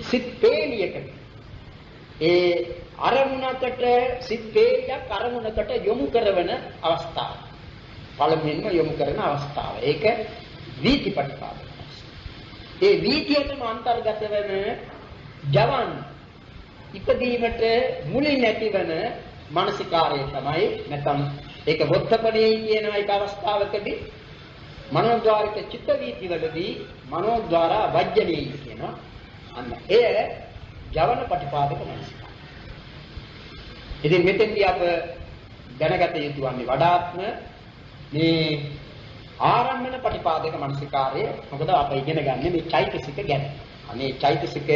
සිත් පේලියකට ඒ අරමුණකට සිත් පේලියක් අරමුණකට යොමු කරන අවස්ථාව. පළමුවෙන්ම යොමු කරන අවස්ථාව. ඒක වීති පටිපාදක. ඒ වීතියටම අන්තර්ගත වෙන ජවන් ඉපදීමට මුලින් ඇතිවන මානසිකාරය තමයි නැත්නම් ඒක වොත්තපණේ කියන එක අවස්ථාවකදී මනෝද්වාරික චිත්ත වීතිවලදී මනෝද්වාරා වජ්ජනේ කියනවා. අන්න ඒ ජවන පටිපාදක මානසිකාරය. ඉතින් මෙතෙන්දී අප දැනගත යුතු වන්නේ වඩාත්ම මේ ආරම්මන පටිපාදක මානසිකාරය. මොකද අප ඉගෙන ගන්න මේ චෛතසික ගැන. අනේ චෛතසික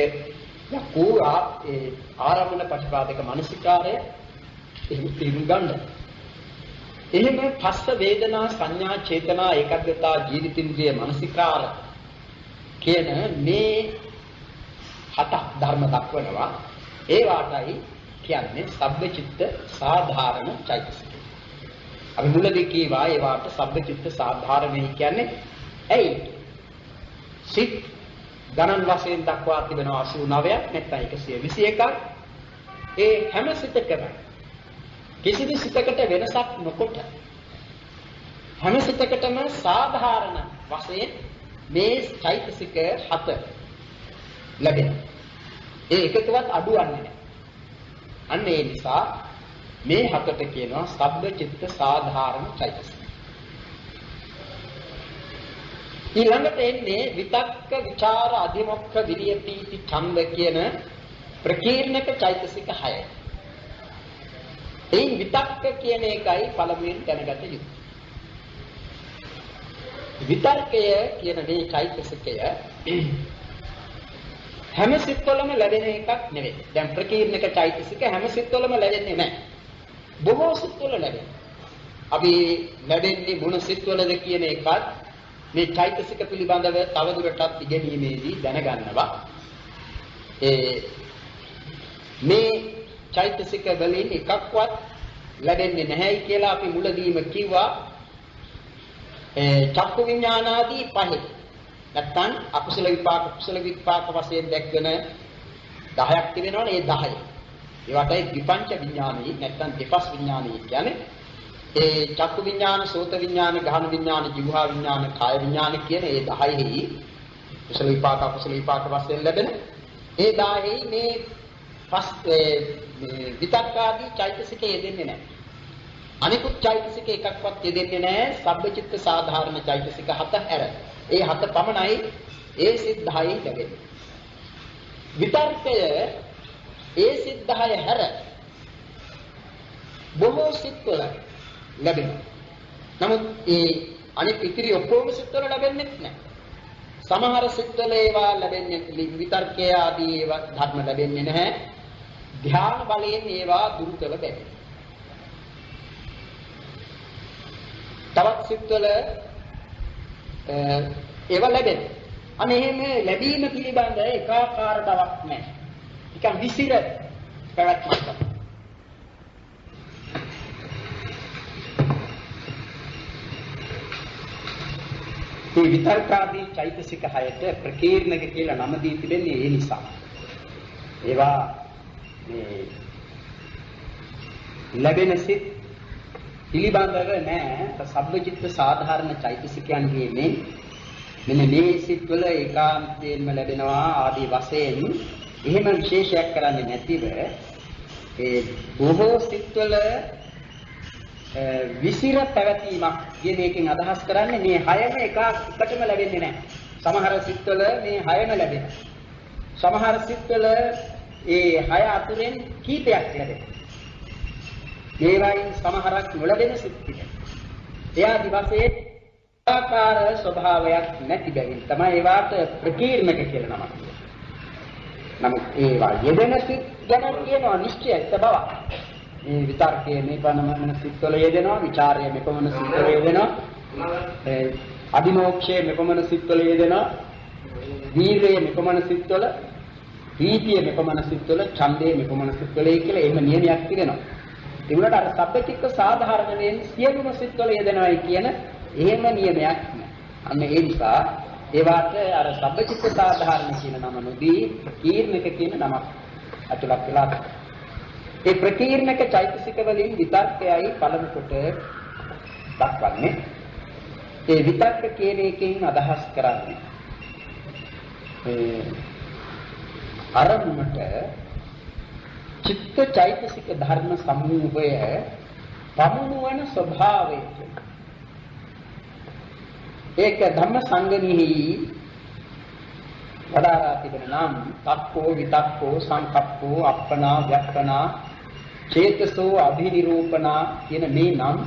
යකෝ ඒ ආරම්මන පටිපාදක මානසිකාරය එහෙම තේරුම් ගන්න. එහෙම පස්ස වේදනා සංඥා චේතනා ඒකග්ගතා ජීවිතින්ද්‍රිය මානසිකාර කියන මේ හත ධර්ම දක්වනවා. ඒ වාටයි කියන්නේ සබ්බචිත්ත සාධාරණ චෛතසික. අපි මුලදී කීවා ඒ වාට සබ්බචිත්ත සාධාරණයි කියන්නේ ඇයි? සිත් ගණන් වශයෙන් දක්වා තිබෙනවා 89ක් නැත්නම් 121ක්. ඒ හැම සිතකම කිසිදු සිතකට වෙනසක් නොකොට හැම සිතකටම සාධාරණ වශයෙන් මේ චෛතසික 7 ලැබෙනවා. ඒ එකකවත් අඩුවන්නේ නැහැ. අන්න ඒ නිසා මේ 7ට කියනවා සබ්බ චිත්ත සාධාරණ චෛතසික. ඊළඟට එන්නේ විතක්ක විචාර අධිමොක්ඛ විරියති ඡන්ද කියන ප්‍රකීර්ණක චෛතසික 6. එයින් විතක්ක කියන එකයි පළමුවෙන් දැනගත යුතු. විතර්කය කියන මේ චෛතසිකය හැම සිත්වලම ලැබෙන එකක් නෙවෙයි. දැන් ප්‍රකීර්ණක චෛතසික හැම සිත්වලම ලැබෙන්නේ නැහැ. බොහෝ සිත්වල ලැබෙනවා. අපි ලැබෙන්නේ මොන සිත්වලද කියන එකත් මේ චෛතසික පිළිබඳව තවදුරටත් ඉගෙනීමේදී දැනගන්නවා. මේ චෛතසික වලින් එකක්වත් ලැබෙන්නේ නැහැයි කියලා අපි මුලදීම කිව්වා. චක්කු විඥානාදී පහේ නැත්තම් අකුසල විපාක කුසල විපාක වශයෙන් දැක්වෙන 10ක් තිබෙනවනේ. ඒ 10. ඒවටයි විපංච විඥානයි නැත්තම් දෙපස් විඥානයි කියන්නේ. ඒ චක්කු විඥාන, සෝත විඥාන, ගහන විඥාන, જીවහා විඥාන, කාය විඥාන කියන ඒ 10ෙහි කුසල විපාක අකුසල විපාක වශයෙන් ලැබෙන ඒ 10ෙහි මේ විතක්කාදී චෛතසික යෙදෙන්නේ නැහැ. අනිකුත් චෛතසික එකක්වත් යෙදෙන්නේ නැහැ. සබ්බචිත්ත සාධාරණ චෛතසික 7 හැර. ඒ 7 පමණයි ඒ සිත් 10යි ලැබෙන්නේ. විතර්කය ඒ සිත් 10 හැර බොහෝ සිත්වල ලැබෙනවා. නමුත් ඒ අනිත් ඉතිරි ඔක්කොම සිත්වල ලැබෙන්නේ නැහැ. සමහර සිත්වල ඒවා ලැබෙන්නේ විතර්කය ආදී ඒවා ධර්ම ලැබෙන්නේ නැහැ. ධ්‍යාන බලයෙන් ඒවා දුරු කළ බැහැ. තවත් සිත්වල ඒවා ලැබෙනවා. අනේ එහෙම ලැබීම පිළිබඳ ඒකාකාර බවක් නැහැ. නිකන් විසිර පැවැත්මක් තමයි. මේ විතර්කාදී චෛතසික 6ට ප්‍රකීර්ණක කියලා නම දී තිබෙන්නේ ඒ නිසා. ඒවා මේ ලැබෙන සිත් පිළිබඳව නෑ. සබ්බචිත්ත සාධාරණ චෛතසිකයන්ගේ මෙන්න මේ සිත්වල ඒකාන්තයෙන්ම ලැබෙනවා ආදී වශයෙන් එහෙම විශේෂයක් කරන්නේ නැතිව ඒ බොහෝ සිත්වල විසිර පැවතීමක් කියන එකෙන් අදහස් කරන්නේ මේ 6ම එකටම ලැබෙන්නේ නැහැ. සමහර සිත්වල මේ 6ම ලැබෙනවා. සමහර සිත්වල ඒ 6 අතුරෙන් කීපයක් ලැබෙනවා. ඒවයින් සමහරක් නොලැබෙන සිත් තිබෙනවා. එයා දිවසේ ආකාර ස්වභාවයක් නැති බැවින් තමයි ඒවාට ප්‍රකීර්ණක කියලා නමක් තියෙන්නේ. නමුත් ඒවා යෙදෙන සිත් ගැන කියනවා නිශ්චයත් බවක්. මේ විතර්කයේ මේ පනමන සිත්වල යෙදෙනවා, විචාරයේ මෙපමණ සිත්වල යෙදෙනවා, අදිමෝක්ෂයේ මෙපමණ සිත්වල යෙදෙනවා, වීර්යයේ මෙපමණ සිත්වල, ප්‍රීතියේ මෙපමණ සිත්වල, ඡන්දයේ මෙපමණ සිත්වල කියලා එහෙම නියමයක් තිබෙනවා. ඒ වුණාට අර සබ්බචිත්ත සාධාරණයෙන් සියලුම සිත්වල යෙදෙනවායි කියන එහෙම නියමයක් නැහැ. අන්න ඒ නිසා ඒවාට අර සබ්බචිත්ත සාධාරණ කියන නම නොදී ප්‍රකීර්ණක කියන නමක් අතුලක් වෙලා තියෙනවා. ඒ ප්‍රකීර්ණක චෛතසික වලින් විතර්කයයි පළමු කොට දක්වන්නේ. ඒ විතර්ක කියන එකෙන් අදහස් කරන්නේ අරමුණට චිත්ත චෛතසික ධර්ම සමූහය පමුණුවන ස්වභාවය. ඒක ධම්ම සංගණිහි වදාරා තිබෙන නම් තක්කෝ විතක්කෝ සංකප්පෝ අප්පනා ව්‍යක්ඛනා චේතසෝ අභිනිරූපණා කියන මේ නම්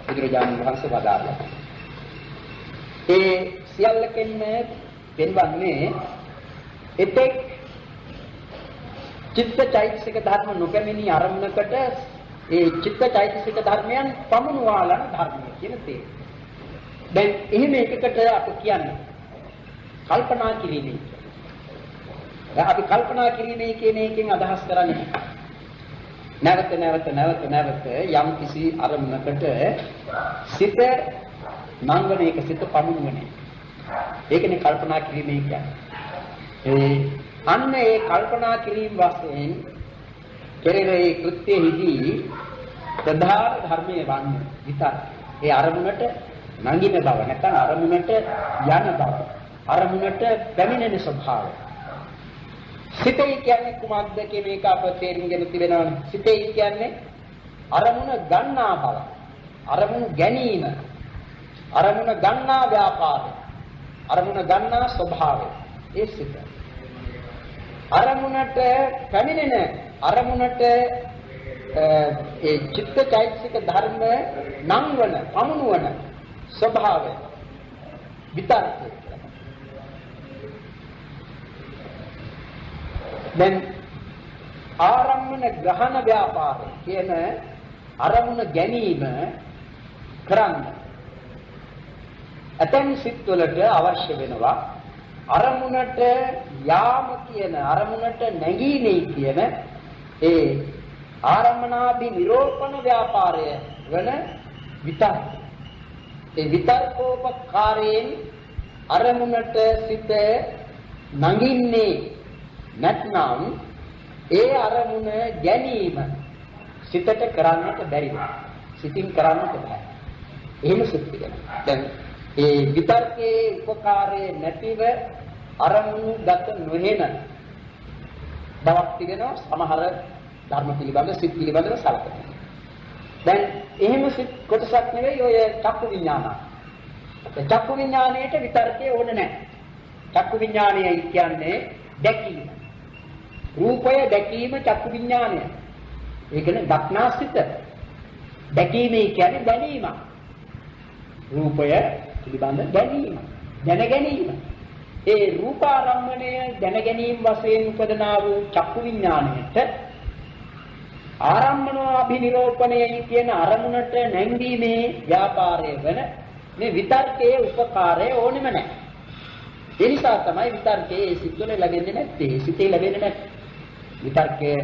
බුදුරජාණන් වහන්සේ වදාළා. ඒ සියල්ලකින්ම පෙන්වන්නේ එතෙක් චිත්ත චෛතසික ධර්ම නොකැමිනි අරමුණකට ඒ චිත්ත චෛතසික ධර්මයන් පමුණුවාලන ධර්මය කියන තේ. දැන් එහෙම එකකට අපි කියන්නේ කල්පනා කිරීමයි. දැන් අපි කල්පනා කිරීමයි කියන එකෙන් අදහස් කරන්නේ නැවත යම් කිසි අරමුණකට සිත නංවන එක සිත පමුණුවන එක. ඒකනේ කල්පනා කිරීමයි කියන්නේ. අන්න ඒ කල්පනා කිරීම වශයෙන් කෙරෙහි කෘත්‍යෙහිදී ප්‍රධාන ධර්මයේ වන්නේ විතර්ක. ඒ අරමුණට නඟින බව නැත්නම් අරමුණට යන බව. අරමුණට පැමිණෙන ස්වභාවය. සිතේ කියන්නේ කුමක්ද කියන එක අප තේරුම් ගෙන තිබෙනවානේ. සිතේ කියන්නේ අරමුණ ගන්නා බව. අරමුණු ගැනීම. අරමුණ ගන්නා ව්‍යාපාරය. අරමුණ ගන්නා ස්වභාවය. ඒ සිත. අරමුණට පැමිණෙන අරමුණට ඒ චිත්තචෛතසික ධර්ම නංවන, පමුණුවන ස්වභාවය විතර්කය. දැන් ආරම්මන ග්‍රහණ ව්‍යාපාරය කියන අරමුණ ගැනීම කරන්න ඇතැම් සිත්වලට අවශ්‍ය වෙනවා අරමුණට යාම කියන අරමුණට නැගීමේ කියන ඒ ආරම්මනාභි නිරෝපණ ව්‍යාපාරය වන විතර්ක. ඒ විතර්කෝපකාරයෙන් අරමුණට සිත නගින්නේ නැත්නම් ඒ අරමුණ ගැනීම සිතට කරන්නට බැරිද? සිතින් කරන්නට බෑ. එහෙම සිත් තිබෙනවා. දැන් ඒ විතර්කයේ උපකාරයේ නැතිව අරමුණු ගත නොහෙන බවක් තිබෙනවා සමහර ධර්ම පිළිබඳ සිත් පිළිබඳව සලකනවා. දැන් එහෙම සිත් කොටසක් නෙවෙයි ඔය චක්කු විඥාන. චක්කු විඥාණයට විතර්කයේ ඕන නැහැ. චක්කු විඥාණය කියන්නේ දැකීම. රූපය දැකීම චක්කු විඥාණය. ඒ කියන්නේ දක්නා සිත. දැකීම කියන්නේ දැනීම. රූපය පිළිබඳ දැනීම. දැන ගැනීම. ඒ රූපාරම්මණය දැන ගැනීම වශයෙන් උපදනා වූ චක්කු විඥාණයට ආරම්මනාභිනිරෝපණයයි කියන අරමුණට නැංගීමේ ව්‍යාපාරය වෙන මේ විතර්කයේ උපකාරය ඕනෙම නැහැ. ඒ නිසා තමයි විතර්කයේ සිත්වල ලැබෙන්නේ නැත්තේ. සිතේ ලැබෙන්නේ නැත්තේ. විතර්කයේ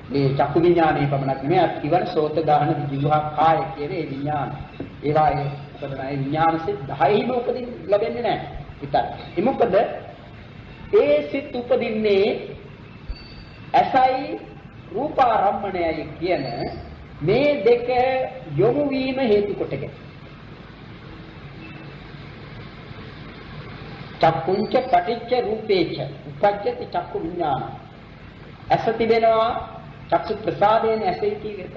මේ චක්කු විඥානයේ පමණක් නෙමෙයි අත්විවර සෝත ගාහන විජිහා කාය කියන ඒ විඥාන. ඒවායේ උපදනා විඥාන සිත් 10යිම උපදින් ලැබෙන්නේ නැහැ විතර්ක. ඒ මොකද ඒ සිත් උපදින්නේ අසයි රූපාරම්මණයයි කියන මේ දෙක යොමු වීම හේතු කොටගෙන. චක්කුංච පටිච්ච රූපේච උපජ්ජති චක්කු විඥාන. ඇස තිබෙනවා චක්සු ප්‍රසාදයෙන් ඇසයි කියේක.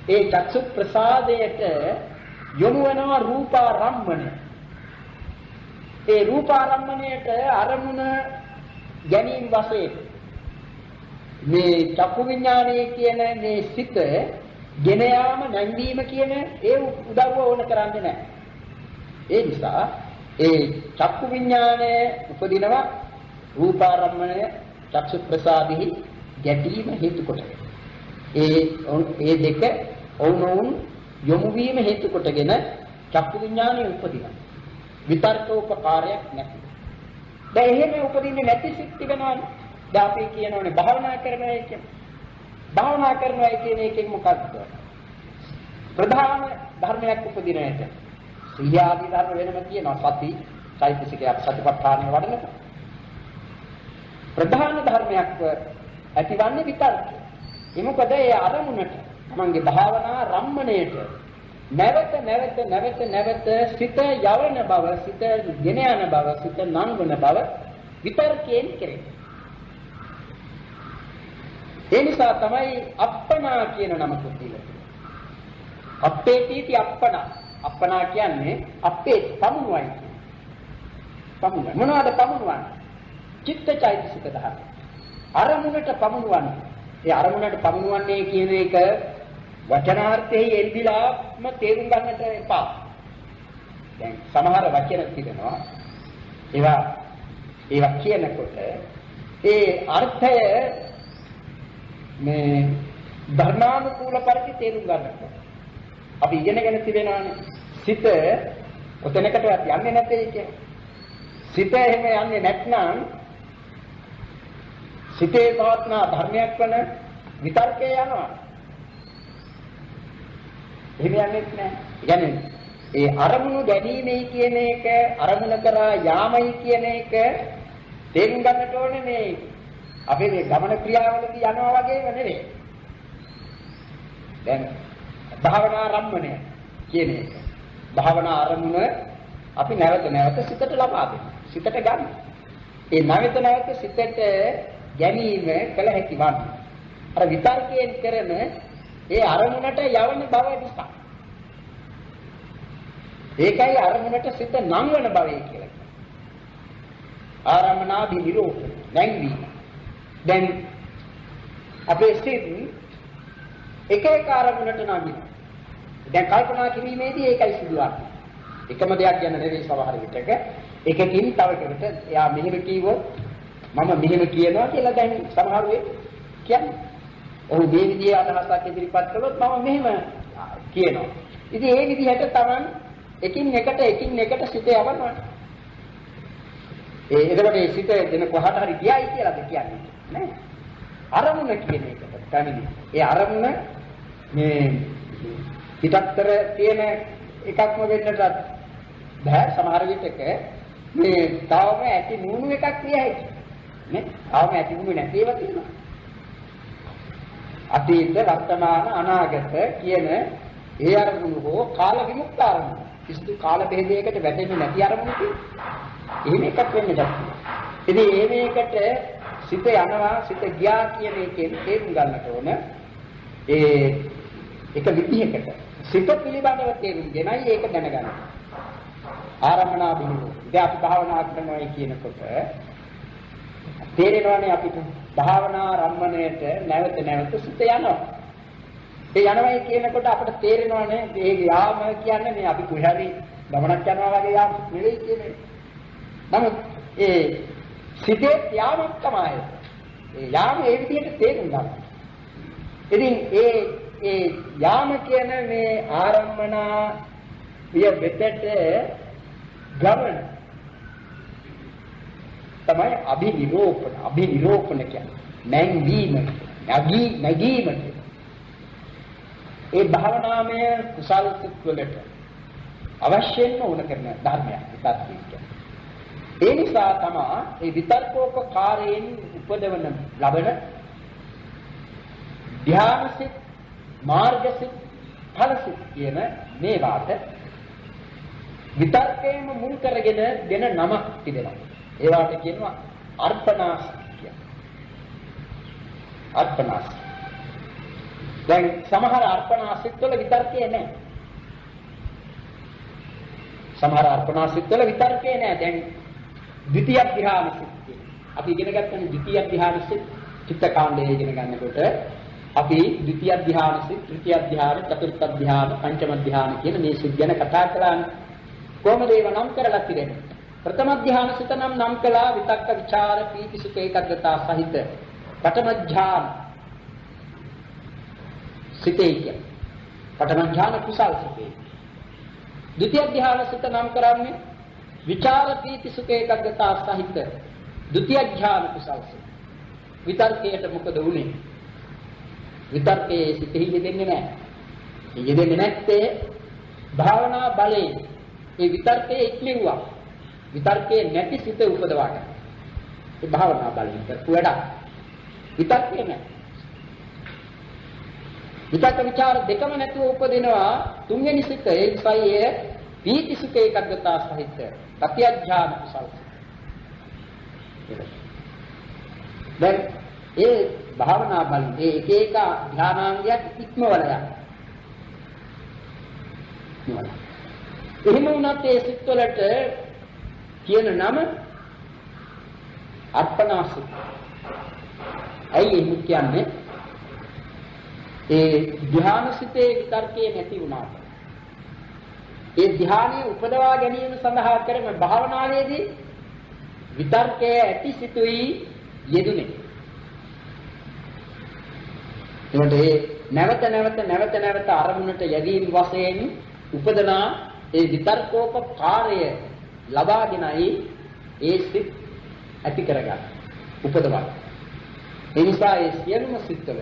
ඒ චක්සු ප්‍රසාදයට යොමු වෙනවා රූපාරම්මණය. ඒ රූපාරම්මණයට අරමුණ ගැනීම වශයෙන් මේ චක්කු විඥානයේ කියන මේ සිත ගෙන යාම නැංවීම කියන ඒ උදව්ව ඕන කරන්නේ නැහැ. ඒ නිසා ඒ චක්කු විඥානය උපදිනවා රූපාරම්මණය චක්සු ප්‍රසාදෙහි ගැටීම හේතු කොටගෙන. ඒ දෙක ඔවුනොවුන් යොමු වීම හේතු කොටගෙන චක්කු විඥානය උපදිනවා. විතර්කෝපකාරයක් නැති. දැන් එහෙම උපදින්නේ නැති සිත් තිබෙනවානේ. දැන් අපි කියනෝනේ භාවනා කරනවා කියන්නේ. භාවනා කරනවා කියන එකෙන් මොකක්ද? ප්‍රධාන ධර්මයක් උපදින එක. සිහියාදී ධර්ම වෙනම කියනවා සති, චෛතසිකයක් සතිපට්ඨානය වඩනකොට. ප්‍රධාන ධර්මයක් ඇතිවන්නේ විතර්කය. ඒ මොකද ඒ අරමුණට තමන්ගේ භාවනා රම්මණයට නැවත සිත යවන බව, සිත ගෙන යන බව, සිත නංවන බව විතර්කයෙන් කෙරේ. ඒ නිසා තමයි අප්පනා කියන නම කුතිලා. අප්පේටි අප්පනා. අප්පනා කියන්නේ අපේ පමුණුවයි කියන්නේ. පමුණුව. මොනවාද පමුණුවන්නේ? චිත්තචෛතසික ධර්ම. අරමුණට පමුණුවන්නේ. ඒ අරමුණට පමුණුවන්නේ කියන එක වචනාර්ථයේ එල්බිලාම තේරුම් ගන්නට එපා. දැන් සමහර වචන තිබෙනවා. ඒවා කියනකොට ඒ අර්ථය මේ ධර්මානුකූල පරිදි තේරුම් ගන්නට. අපි ඉගෙනගෙන තිබෙනවානේ. සිත ඔතනකටවත් යන්නේ නැtei කියන්නේ. සිත එහෙම යන්නේ නැත්නම් සිතේ පවත්නා ධර්මයක් වන විතර්කය යනවා. එහෙම යන්නේ නැහැ. ඒ අරමුණු ගැනීමයි කියන එක අරමුණ කරා යාමයි කියන එක තේරුම් ගන්නට ඕනේ මේ අපේ මේ ගමන ක්‍රියාවලදී යනවා වගේම නෙවෙයි. දැන් භාවනා ආරම්භණය කියන එක. භාවනා ආරම්භන අපි නැවත නැවත සිතට ලබා දෙනවා. සිතට ගන්න. ඒ නැවත නැවත සිතට ගැනීම කළ හැකි වන්නේ. අර විතර්කයෙන් කරන ඒ අරමුණට යවන බව නිසා. ඒකයි අරමුණට සිත නංවන බවයි කියලා කියන්නේ. ආරම්මනාදී නිරෝධ නැංවීම. දැන් අපේ සිත් එක එක අරමුණට නගිනවා. දැන් කල්පනා කිරීමේදී ඒකයි සිදුවන්නේ. එකම දෙයක් ගැන නෙවෙයි සමහර විටක එකකින් තව එකකට එයා මෙහෙම කිව්වොත් මම මෙහෙම කියනවා කියලා දැන් සමහර වෙයි කියන්නේ. ඔහු මේ විදිහේ අදහසක් ඉදිරිපත් කළොත් මම මෙහෙම කියනවා. ඉතින් ඒ විදිහට Taman එකින් එකට සිත යවනවා. එතකොට මේ සිත දෙන කොහට හරි ගියයි කියලාද කියන්නේ නෑ. අරමුණ කියන එකට පැමිණි. ඒ අරමුණ මේ පිටත්තර තියෙන එකක්ම වෙන්නට බෑ සමහර විටක මේ තවම ඇති නුණු එකක් කිය හැකි නේ. තවම ඇති නුණු නැති ඒවා තියෙනවා. අතීත වර්තමාන අනාගත කියන ඒ අරමුණු හෝ කාල විමුක්ත අරමුණු. කිසිදු කාල බෙහෙදයකට වැටෙන්නේ නැති අරමුණු තියෙනවා. එහෙම එකක් වෙන්න බෑ. ඉතින් මේකට සිත යනවා සිත ගියා කියන එකෙන් තේරුම් ගන්නට ඕන එක විදිහකට සිත පිළිබඳව තේරුම් ගෙනයි ඒක දැනගන්න. ආරම්භනා බිනු. ඉතින් අපි භාවනා කරනවා කියනකොට තේරෙනවානේ අපිට භාවනා රම්මණයට නැවත නැවත සිත යනවා. ඒ යනවායි කියනකොට අපිට තේරෙනවානේ මේ යාම කියන්නේ මේ අපි කොහරි ගමනක් යනවා වගේ යාම නෙවෙයි කියන්නේ. නමුත් ඒ සිතේ යාමක් තමයි. ඒ යාම ඒ විදිහට තේරුම් ගන්න. ඉතින් ඒ යාම කියන මේ ආරම්මනා විය වෙතට ගමන තමයි අභිනිරෝපණ කියන්නේ. නැංවීම, නැගීම. ඒ භාවනාමය කුසල් සිත් වලට අවශ්‍යම වුණ කරන ධර්මයක් විතර්කය. ඒ නිසා තමයි මේ විතර්කෝපකාරයෙන් උපදවන ලබන ධ්‍යානසිත, මාර්ගසිත, ඵලසිත කියන මේවාට විතර්කයෙන් මුල් කරගෙන දෙන නමක් තිබෙනවා. ඒවාට කියනවා අර්පණාස කියලා. අර්පණාස. දැන් සමහර අර්පණාසිත වල විතර්කේ නැහැ. සමහර අර්පණාසිත වල විතර්කේ නැහැ. දැන් ද්විතිය ධ්‍යානසිත. අපි ඉගෙන ගන්න ද්විතිය ධ්‍යානසිත චිත්තකාණ්ඩයේ ඉගෙන ගන්නකොට අපි ද්විතිය ධ්‍යානසිත, තෘතිය ධ්‍යාන, චතුර්ථ ධ්‍යාන, පංචම ධ්‍යාන කියන මේ සිත් ගැන කතා කළානේ. කොහොමද ඒව නම් කරලා තිරෙන්නේ? ප්‍රථම ධ්‍යානසිත නම් කළා විතක්ක ਵਿਚාර පීති සුඛ ඒකග්ගතා සහිත පඨම ධ්‍යාන සිතේ කියන්නේ. පඨම ධ්‍යාන කුසල් සිතේ. ද්විතිය ධ්‍යානසිත නම් කරන්නේ විචාර පීති සුඛ ඒකග්ගතා සහිත ද්විතිය ධ්‍යාන කුසල් සිත. විතර්කයට මොකද වුනේ? විතර්කයේ සිතෙහි යෙදෙන්නේ නැහැ. යෙදෙන්නේ නැත්තේ භාවනා බලයෙන්. ඒ විතර්කයේ ඉක්මෙව්වා. විතර්කයේ නැති සිත උපදවා ගන්න. ඒ භාවනා බලයෙන් කරපු වැඩක්. විතර්කේ නැහැ. විතර්ක ਵਿਚාර දෙකම නැතුව උපදිනවා තුන්වෙනි සිත. ඒ නිසායි පීති සුඛ ඒකග්ගතා සහිත ප්‍රත්‍යඥාන කුසල. දැන් ඒ භාවනා බලයෙන් ඒ එක එක ධානාංගයක් ඉක්මවල යනවා. එහෙම වුණත් ඒ සිත්වලට කියන නම අර්පණාසිත. ඇයි එහෙම කියන්නේ? ඒ ධානසිතේ විතර්කයේ නැති වුණාට ඒ ධානයේ උපදවා ගැනීම සඳහා කරන භාවනාවේදී විතර්කයේ ඇති සිතුයි යෙදුනේ. ඒකට නැවත අරමුණට යැදීම වශයෙන් උපදනා ඒ විතර්කෝපකාරය ලබාගෙනයි ඒ සිත් ඇති කරගන්න උපදවන්න. ඒ නිසා ඒ සියලුම සිත්වල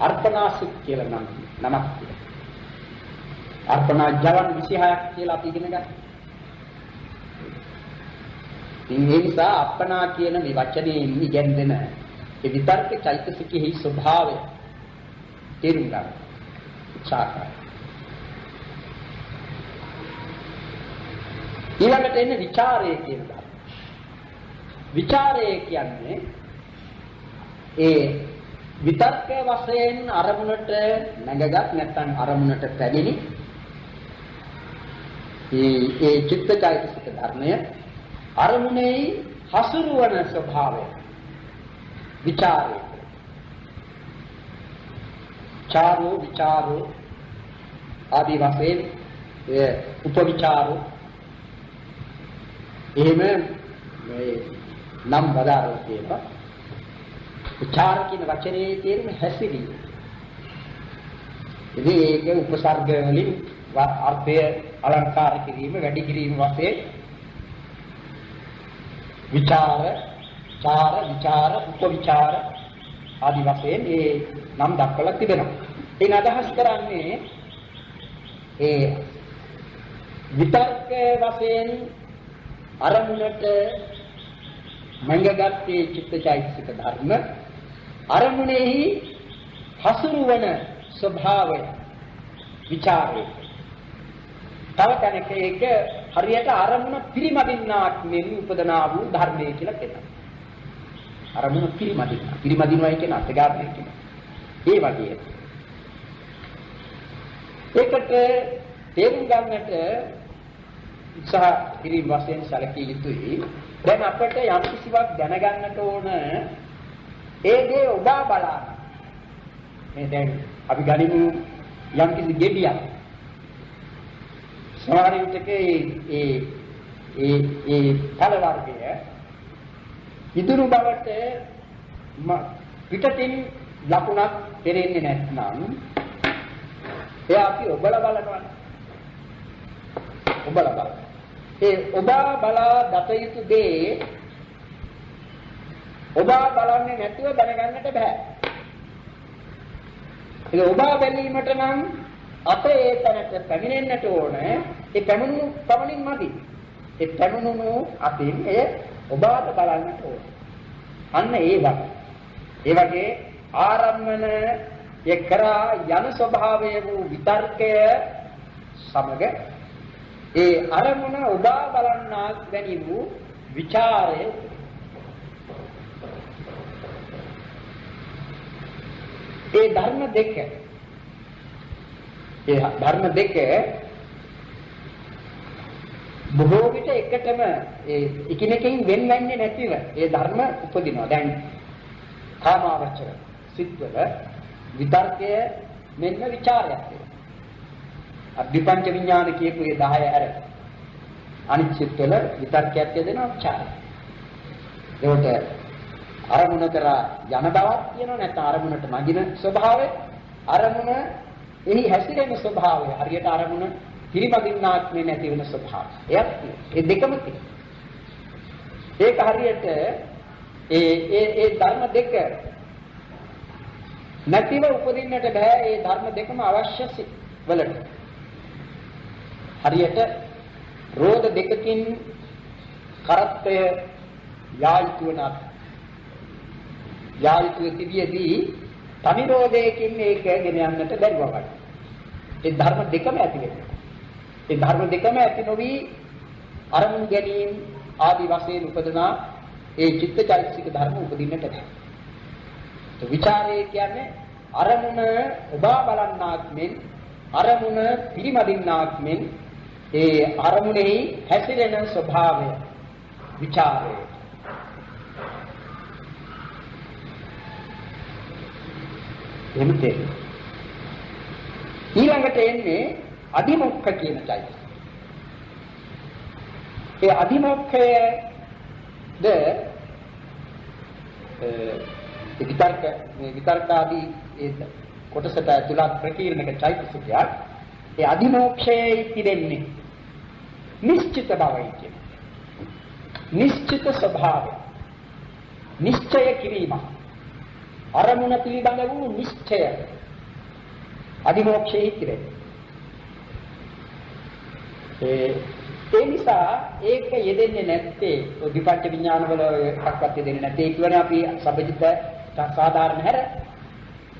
අර්පණාසිත කියලා නමක් තියෙනවා. අර්පණා ජවන් 26ක් කියලා අපි ඉගෙන ගන්නවා. ඒ නිසා අර්පණා කියන මේ වචනේ ඉගෙනගෙන ඒ විතර්ක චෛතසිකෙහි ස්වභාවය තේරුම් ගන්න. සාකච්ඡා. ඊළඟට එන්නේ ਵਿਚාරය කියන ධර්ම. විචාරය කියන්නේ ඒ විතර්ක වශයෙන් අරමුණට නැගගත් නැත්නම් අරමුණට පැමිණි ඒ චිත්තචෛතසික ධර්මය අරමුණේ හසුරුවන ස්වභාවය විචාරය. චාරෝ විචාරෝ ආදී වශයෙන් උපවිචාරෝ එහෙම මේ නම් බදාරෝ කියනවා. විචාර කියන වචනේ තේරුම හැසිරීම. ඉතින් ඒක උපසර්ග වලින් අර්ථය අලංකාර කිරීම වැඩි කිරීම වශයෙන් විචාර, චාර, විචාර, උපවිචාර ආදී වශයෙන් මේ නම් දක්වලා තිබෙනවා. එයින් අදහස් කරන්නේ ඒ විතර්ක වශයෙන් අරමුණට මංගගත්තේ චිත්තචෛතසික ධර්ම අරමුණෙහි හසුරුවන ස්වභාවය විචාරය. තව තැනක ඒක හරියට අරමුණ පිරිමදින්නාක් මෙන් උපදනා වූ ධර්මය කියලා කියනවා. අරමුණ පිරිමදිනවා කියන අර්ථගතය කියනවා. ඒ වගේ. ඒකට තේරුම් ගන්නට උත්සාහ කිරීම වශයෙන් සැලකිය යුතුයි. දැන් අපිට යම් කිසිවක් දැනගන්නට ඕන ඒ දේ ඔබා බලන්න. මේ දැන් අපි ගනිමු යම් කිසි ගෙඩියක්. සමහර විටක ඒ ඵල වර්ගය ඉදිරි බවට පිටතින් ලකුණක් දෙන්නේ නැත්නම් එයා අපි ඔබලා බලනවා. ඔබලා බලන්න. ඒ ඔබා බලා දත යුතු දේ ඔබා බලන්නේ නැතුව දැනගන්නට බෑ. ඒක ඔබා බැලීමට නම් අපේ ඒ තැනට පැමිණෙන්නට ඕන. ඒ පැමිණුණු පමණින් මදි. ඒ පැමිණුණු අතින් ඒ ඔබාට බලන්නට ඕන. අන්න ඒ වගේ ආරම්මන එක්කරා යන ස්වභාවය වූ විතර්කය සමග ඒ අරමුණ ඔබා බලන්නාක් වැනි වූ විචාරය ඒ ධර්ම දෙක බොහෝ විට එකටම ඒ එකිනෙකින් වෙන් වෙන්නේ නැතිව ඒ ධර්ම උපදිනවා. දැන් කාමාවචර සිත්වල විතර්කය මෙන්න විචාරයක් වෙනවා. අධිපංච විඥාන කියපු ඒ 10 ඇර අනිත් සිත්වල විතර්කයක් දෙනවා විචාරය. ඒකට අරමුණ කරා යන බවක් කියනවා නැත්නම් අරමුණට මගින ස්වභාවය අරමුණ එහි හැසිරෙන ස්වභාවය හරියට අරමුණ පිරිමදින්නාක් නේ නැති වෙන ස්වභාවය. ඒ දෙකම තියෙනවා. ඒක හරියට ඒ ධර්ම දෙක නැතිව උපදින්නට බෑ. ඒ ධර්ම දෙකම අවශ්‍ය වලට. හරියට රෝද දෙකකින් කරත්තය යායුතු වෙනත් යායුතු තිබියදී තනිරෝධයකින් මේක ගෙන යන්නට බැරිව වගේ. ඒ ධර්ම දෙකම ඇති වෙනවා. ඒ ධර්ම දෙකම ඇති නොවි අරමුණු ගැනීම ආදී වශයෙන් උපදනා ඒ චිත්තචෛතසික ධර්ම උපදින්නට බැහැ. ඒ විචාරය කියන්නේ අරමුණ ඔබා බලන්නාක් මෙන් අරමුණ පිරිමදින්නාක් මෙන් ඒ අරමුණෙහි හැසිරෙන ස්වභාවය විචාරය. එමුතේ ඊළඟට එන්නේ අධිමොක්ඛ කියන චෛතසිකය. ඒ අධිමොක්ඛයද විතර්කාදී ඒ කොටසට ඇතුළත් ප්‍රකීර්ණක චෛතසිකයක්. ඒ අධිමෝක්ෂයේ තිබෙන්නේ නිශ්චිත බවයි කියන. නිශ්චිත ස්වභාවය. නිශ්චය කිරීම. අරමුණ පිළිබඳ වූ නිශ්චය අධිමෝක්ෂයේ තිබෙන්නේ. ඒ නිසා ඒක යෙදෙන්නේ නැත්තේ විපංච විඥාන වල එකක්වත් යෙදෙන්නේ නැත්තේ. ඒ කියන්නේ අපි සබ්බජිත සාධාරණ හැර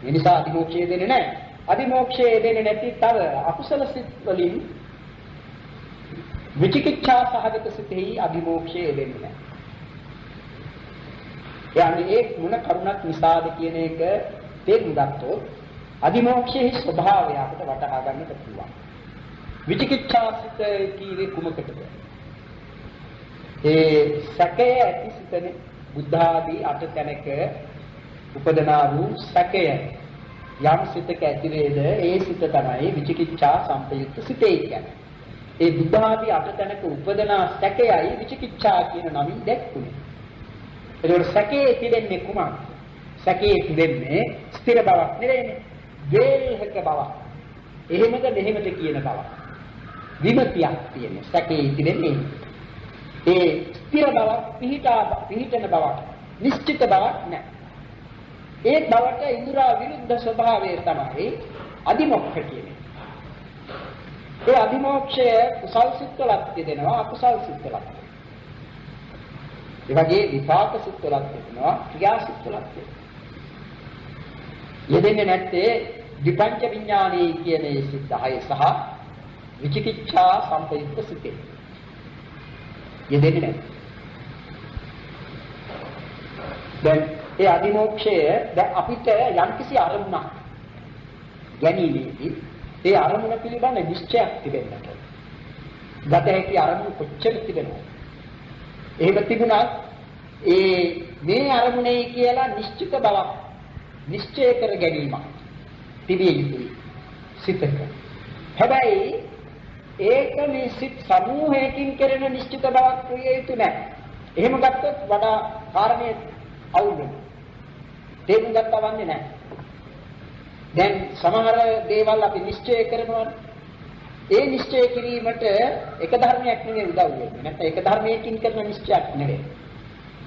ඒ නිසා අදිමෝක්ෂය දෙන්නේ නැහැ. අදිමෝක්ෂය දෙන්නේ නැති තව අකුසල සිත් වලින් විචිකිච්ඡා සහගත සිතෙහි අදිමෝක්ෂය දෙන්නේ නැහැ. යන්නේ ඒ මොන කරුණක් නිසාද කියන එක තේරුම් ගත්තොත් අදිමෝක්ෂයේ ස්වභාවය අපිට වටහා ගන්නට පුළුවන්. විචිකිච්ඡා සිත කීවේ කුමකටද? ඒ සැකය ඇති සිතනේ බුද්ධ ආදී අට තැනක උපදනා වූ සැකය යම් සිතක ඇති වේද ඒ සිත තමයි විචිකිච්ඡා සංපයුක්ත සිතේ කියන්නේ. ඒ බුද්ධ ආදී අට තැනක උපදනා සැකයයි විචිකිච්ඡා කියන නමින් දැක්ුනේ. ඒකවල සැකේ තිබෙන්නේ කුමක්ද? සැකේ තිබෙන්නේ ස්ථිර බවක් නෙවෙයිනේ. වේහක බවක්. එහෙමද මෙහෙමද කියන බවක්. විමතියක් තියෙන්නේ. සැකේ තිබෙන්නේ ඒ ස්ථිර බවක් පිහිටන බවක් නිශ්චිත බවක් නැහැ. ඒ බවට ඉන්ද්‍රා විරුද්ධ ස්වභාවය තමයි අදිමෝක්ෂ කියන්නේ. ඒ අදිමෝක්ෂය කුසල් සිත්වලක් දෙනවා අකුසල් සිත්වලක්. ඒ වගේ විපාක සිත්වලක් දෙනවා ක්‍රියා සිත්වලක් දෙනවා. යෙදෙන්නේ නැත්තේ විපංච විඥානී කියන ඒ සිත් 10 සහ විචිකිච්ඡා සංපයුක්ත සිතේ. යෙදෙන්නේ නැහැ. දැන් ඒ අදිමෝක්ෂය දැන් අපිට යම්කිසි අරමුණක් ගැනීමේදී ඒ අරමුණ පිළිබඳ නිශ්චයක් තිබෙන්නට. ගත හැකි අරමුණ කොච්චර තිබෙනවද? එහෙම තිබුණත් මේ අරමුණේ කියලා නිශ්චිත බවක් නිශ්චය කර ගැනීමක් තිබිය යුතුයි සිතක. හැබැයි ඒක මේ සිත් සමූහයකින් කරන නිශ්චිත බවක් විය යුතු නැහැ. එහෙම ගත්තොත් වඩා කාරණේ අවුල් වෙනවා. තේරුම් ගත්තා වන්නේ නැහැ. දැන් සමහර දේවල් අපි නිශ්චය කරනවා. ඒ නිශ්චය කිරීමට එක ධර්මයක් නෙවෙයි උදව් වෙන්නේ. නැත්නම් එක ධර්මයකින් කරන නිශ්චයක් නෙවෙයි.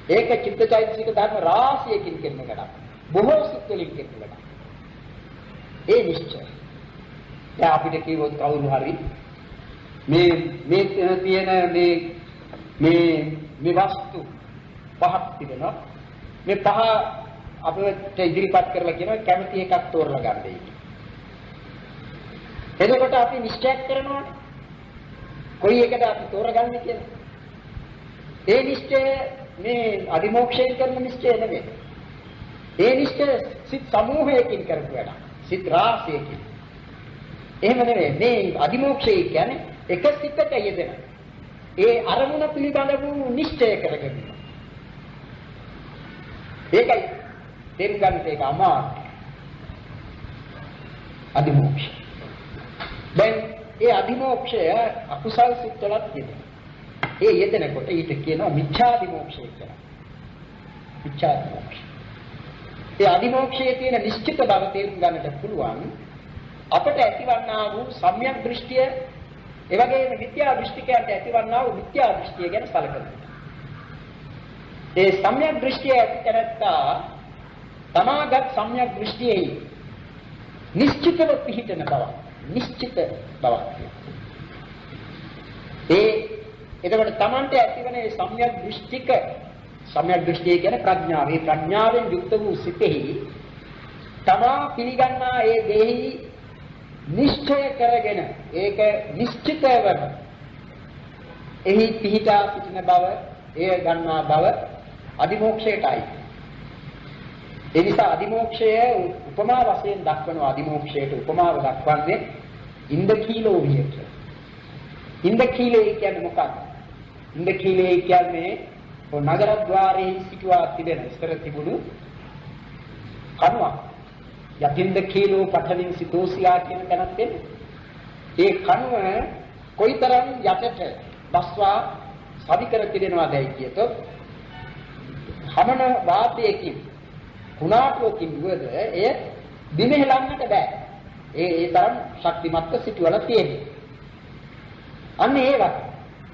ඒක චිත්තචෛතසික ධර්ම රාශියකින් කරන එකක්. බොහෝ සිත් වලින් කරන එකක්. ඒ නිශ්චය. දැන් අපිට කිව්වොත් කවුරු හරි මේ තියෙන මේ වස්තු පහක් තිබෙනවා. මේ පහ අපිට ඉදිරිපත් කරලා කියනවා කැමති එකක් තෝරලා ගන්නයි. එතකොට අපි නිශ්චය කරනවානේ. කොයි එකද අපි තෝරගන්නේ කියලා. ඒ නිශ්චය මේ අදිමෝක්ෂයෙන් කරන නිශ්චය නෙවෙයි. ඒ නිශ්චය සිත් සමූහයකින් කරපු වැඩක්. සිත් රාශියකින්. එහෙම නෙවෙයි. මේ අදිමෝක්ෂය කියන්නේ එක සිතක යෙදෙන. ඒ අරමුණ පිළිබඳ වූ නිශ්චය කරගෙන. ඒකයි තේරුම් ගන්න එක අමාරුයි. අදිමෝක්ෂය. දැන් ඒ අදිමෝක්ෂය අකුසල් සිත්වලත් යෙදෙන. ඒ යෙදෙනකොට ඊට කියනවා මිච්ඡාදිමෝක්ෂය කියලා. මිච්ඡාදිමෝක්ෂය. ඒ අදිමෝක්ෂයේ තියෙන නිශ්චිත බව තේරුම් ගන්නට පුළුවන් අපට ඇතිවන්නා වූ සම්‍යක් දෘෂ්ටිය ඒ වගේම මිත්‍යා දෘෂ්ටිකයන්ට ඇතිවන්නා වූ මිත්‍යා දෘෂ්ටිය ගැන සැලකනවා. ඒ සම්‍යක් දෘෂ්ටිය ඇතිකරත්තා තමාගත් සම්‍යක් දෘෂ්ටියේ නිශ්චිතව පිහිටන බව නිශ්චිත බවක්. එතකොට තමන්ට ඇතිවන මේ සම්‍යක් දෘෂ්ටිය කියන්නේ ප්‍රඥාව. මේ ප්‍රඥාවෙන් යුක්ත වූ සිතෙහි තමා පිළිගන්නා ඒ දෙහි නිශ්චය කරගෙන ඒක නිශ්චිතව එහි පිහිටා සිටින බව එය ගන්නා බව අදිමෝක්ෂයටයි. ඒ නිසා අදිමෝක්ෂය උපමා වශයෙන් දක්වන අදිමෝක්ෂයට උපමාව දක්වන්නේ ඉන්ද්‍රකීලෝවියට. ඉන්ද්‍රකීලේ කියන්නේ මොකක්ද? ඉන්ද්‍රකීලේ කියන්නේ නගරද්වාරයේ සිටුවා තිබෙන ඉස්සර තිබුණු කණුවක්. යතින්ද කීලෝ පඨවින් සිතෝසියා කියන තැනක් තියෙනවා. ඒ කණුව කොයිතරම් යටට බස්වා සවිකර තිබෙනවාදයි කියතොත් හමන වාතයකින් කුණාටුවකින් වුවද එය දිනෙහෙලන්නට බෑ. ඒ තරම් ශක්තිමත්ව සිටුවල තියෙනවා. අන්න ඒවත්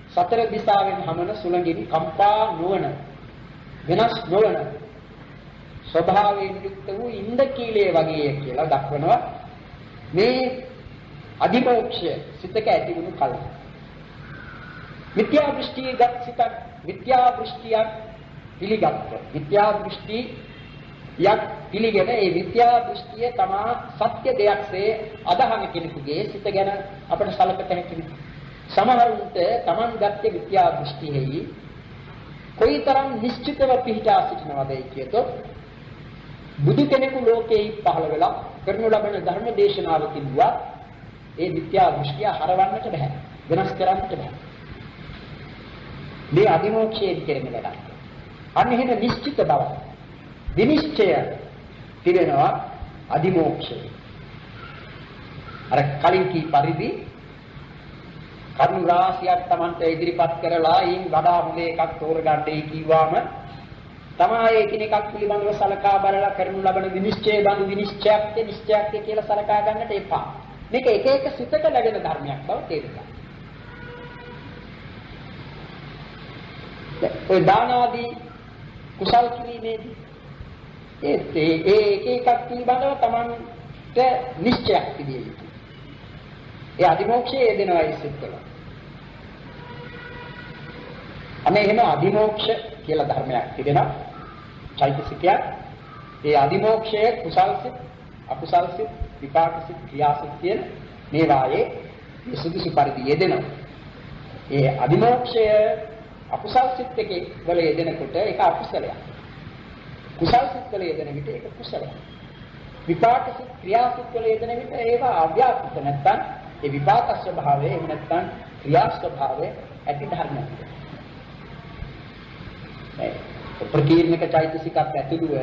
සතර දිශාවෙන් හමන සුළඟින් කම්පා නොවන වෙනස් නොවන ස්වභාවයෙන් යුක්ත වූ ඉන්ද්‍රකීලයේ වගේ කියලා දක්වනවා මේ අදිමෝක්ෂය සිතක ඇති වුණු කල. මිත්‍යා දෘෂ්ටියගත සිතක් මිත්‍යා දෘෂ්ටියක් පිළිගත්ත. මිත්‍යා දෘෂ්ටි යක් පිළිගෙන ඒ විද්‍යා දෘෂ්ටිය තමා සත්‍ය දෙයක්සේ අදහන කෙනෙකුගේ සිත ගැන අපිට සලකත හැකියි. සමහරුන්ට තමන් ගත්තේ විද්‍යා දෘෂ්ටියෙහි කොයිතරම් නිශ්චිතව පිහිටා සිටිනවද කියතොත් බුදු කෙනෙකු ලෝකේ පහළ වෙලා කරනු ලබන ධර්ම දේශනාව කිව්වා ඒ විද්‍යා දෘෂ්ටිය හරවන්නට බෑ, වෙනස් කරන්නට බෑ. මේ අදිමෝක්ෂයේ කෙරෙන වැඩක්. අන්න එහෙම නිශ්චිත බව විනිශ්චය තිරෙනවා අදිමෝක්ෂය. අර කලින් කී පරිදි කරුණු රාශියක් Tamante ඉදිරිපත් කරලා ඊන් වඩා හොඳ එකක් තෝරගන්නයි කිව්වම තමයි එකිනෙකක් පිළිබඳව සලකා බලලා කරනු ලබන විනිශ්චය බඳු නිශ්චයක් කියලා සලකා ගන්නට එපා. මේක එක එක සිතට ලැබෙන ධර්මයක් බව තේරුම් ගන්න. ඔය දාන ආදී කුසල් කිරීමේදී ඒ එක එකක් පිළිබඳව Tamante නිශ්චයක් තිබිය යුතුයි. ඒ අදිමෝක්ෂයේ දෙනවා ඒ සිත්වල. අනේ එහෙම අදිමෝක්ෂ කියලා ධර්මයක් තිබෙනවා. චෛතසිකයක්. ඒ අදිමෝක්ෂයේ කුසල් සිත්, අකුසල් සිත්, විපාක සිත්, ක්‍රියා සිත් කියන මේවායේ සුදුසු පරිදි යෙදෙනවා. ඒ අදිමෝක්ෂය අකුසල් සිත් එකේ වල යෙදෙනකොට ඒක අකුසලයක්. කුසල් සිත් වල යෙදෙන විට ඒක කුසලයක්. විපාක සිත්, ක්‍රියා සිත් වල යෙදෙන විට ඒවා අව්‍යාකෘත නැත්නම් ඒ විපාක ස්වභාවය එහෙම නැත්නම් ක්‍රියා ස්වභාවය ඇති ධර්මයක්. ප්‍රකීර්ණක චෛතසිකත් ඇතුළුව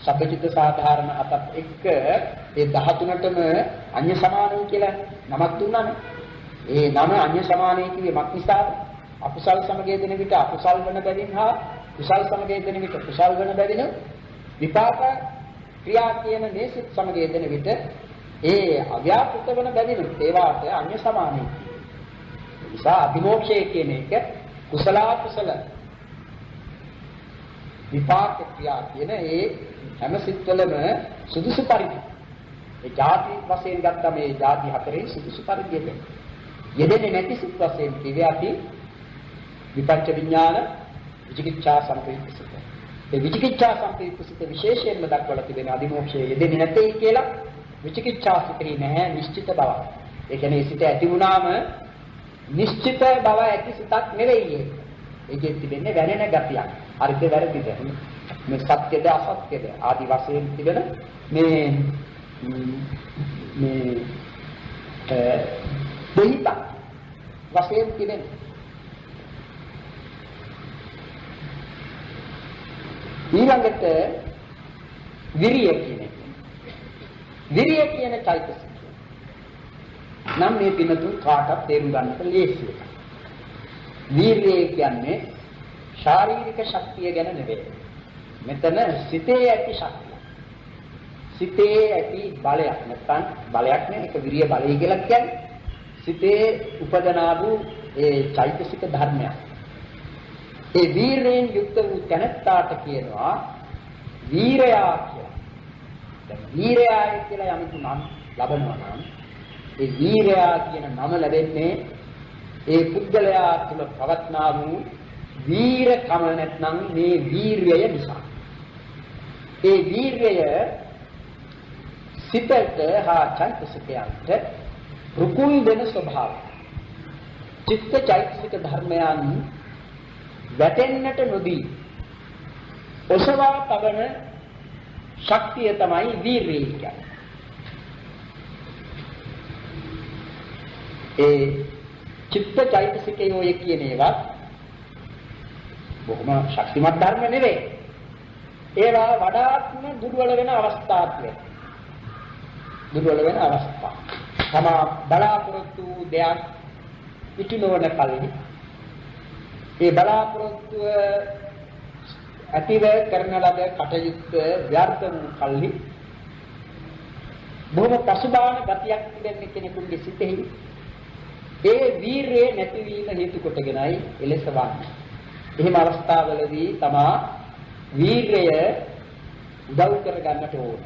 සබ්බචිත්ත සාධාරණ අතත් එක්ක ඒ 13ටම අන්‍ය සමානයි කියලා නමක් දුන්නානේ. ඒ නම අන්‍ය සමානයි කියේ මක් නිසාද? අකුසල් සමග යෙදෙන විට අකුසල් වන බැවින් හා කුසල් සමග යෙදෙන විට කුසල් වන බැවින් විපාක ක්‍රියා කියන මේ සිත් සමග යෙදෙන විට ඒ අව්‍යාකෘත වන බැවින් ඒවාට අන්‍ය සමානයි. නිසා අභිමෝක්ෂය කියන එක කුසල කුසල විපාක ක්‍රියා කියන ඒ හැම සිත්වලම සුදුසු පරිදි ඒ ಜಾති වශයෙන් ගත්තා මේ ಜಾති හතරේ සුදුසු පරිදි යෙදෙන්නේ නැති සිත් වශයෙන් කිව්වේ අපි විපංච විඥාන විචිකිච්ඡා සංප්‍රයුක්ත සිත. ඒ විචිකිච්ඡා සංප්‍රයුක්ත සිත විශේෂයෙන්ම දක්වලා තිබෙන අදිමෝක්ෂයේ යෙදෙන්නේ නැtei කියලා විචිකිච්ඡා සිතේ නැහැ නිශ්චිත බව. ඒ කියන්නේ සිත ඇති වුණාම නිශ්චිත බව ඇති සිතක් නෙවෙයි. ඒකෙත් තිබෙන්නේ වැනෙන ගතියක්. හරිද වැරදිද? මේ සත්‍යද අසත්‍යද ආදි වශයෙන් තිබෙන මේ දෙහිත වශයෙන් තිබෙන ඊළඟට විරිය කියන එක. විරිය කියන චෛතසිකය. නම් මේ පිනතුන් කාටත් තේරුම් ගන්නට ලේසියි. වීර්යය කියන්නේ ශාරීරික ශක්තිය ගැන නෙවෙයි. මෙතන සිතේ ඇති ශක්තිය. සිතේ ඇති බලයක් නැත්නම් බලයක් නේ ඒක විරිය බලය කියලා කියන්නේ. සිතේ උපදනා වූ ඒ චෛතසික ධර්මයක්. ඒ වීරයෙන් යුක්ත වූ තැනැත්තාට කියනවා වීරයා කියලා. දැන් වීරයාය කියලා යමු නම් ලබනවා නම් ඒ වීරයා කියන නම ලැබෙන්නේ ඒ පුද්ගලයා තුළ පවත්නා වූ වීරකම නැත්නම් මේ වීර්යය නිසා. ඒ වීර්යය සිතට හා චෛතසිකයන්ට රුකුල් දෙන ස්වභාවය. චිත්ත චෛතසික ධර්මයන් වැටෙන්නට නොදී ඔසවා තබන ශක්තිය තමයි වීර්යය කියන්නේ. ඒ චිත්ත චෛතසිකයෝ කියන ඒවා බොහොම ශක්තිමත් ධර්ම නෙවෙයි. ඒවා වඩාත්ම දුර්වල වෙන අවස්ථාවක් වෙනවා. දුර්වල වෙන අවස්ථා. තමා බලාපොරොත්තු දෙයක් ඉටු නොවන කල්හි ඒ බලාපොරොත්තුව ඇතිව කරන ලද කටයුත්ත ව්‍යර්ථ වූ කල්හි බොහොම පසුබාහන ගතියක් තිබෙන කෙනෙකුගේ සිතෙහි ඒ වීර්යය නැතිවීම හේතු කොටගෙනයි එලෙස වන්නේ. එහෙම අවස්ථාවලදී තමා වීර්යය උදව් කර ගන්නට ඕන.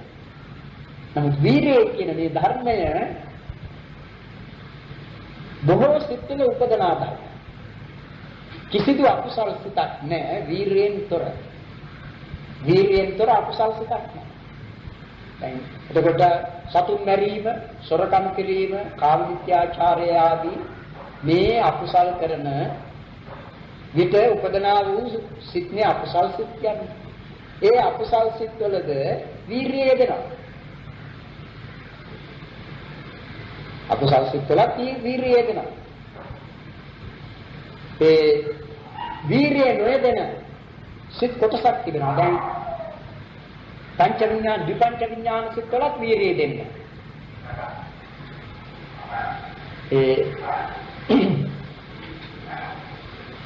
නමුත් වීර්යය කියන මේ ධර්මය බොහෝ සිත්වල උපදනා ධර්ම. කිසිදු අකුසල සිතක් නැහැ වීර්යයෙන් තොර. වීර්යයෙන්තර අකුසල් සිතක් නැහැ. දැන් එතකොට සතුන් මැරීම, සොරකම් කිරීම, කාම මිත්‍යාචාරය ආදී මේ අකුසල් කරන විට උපදනා වූ සිත්නේ අකුසල් සිත් කියන්නේ. ඒ අකුසල් සිත් වලද වීර්යය යෙදෙනවා. අකුසල් සිත් වල වීර්යය යෙදෙනවා. ඒ වීර්යය නොයෙදෙන සිත් කොටසක් තිබෙනවා. දැන් පංච විඥාන, විපංච විඥාන සිත් වලත් වීර්යය දෙන්නේ.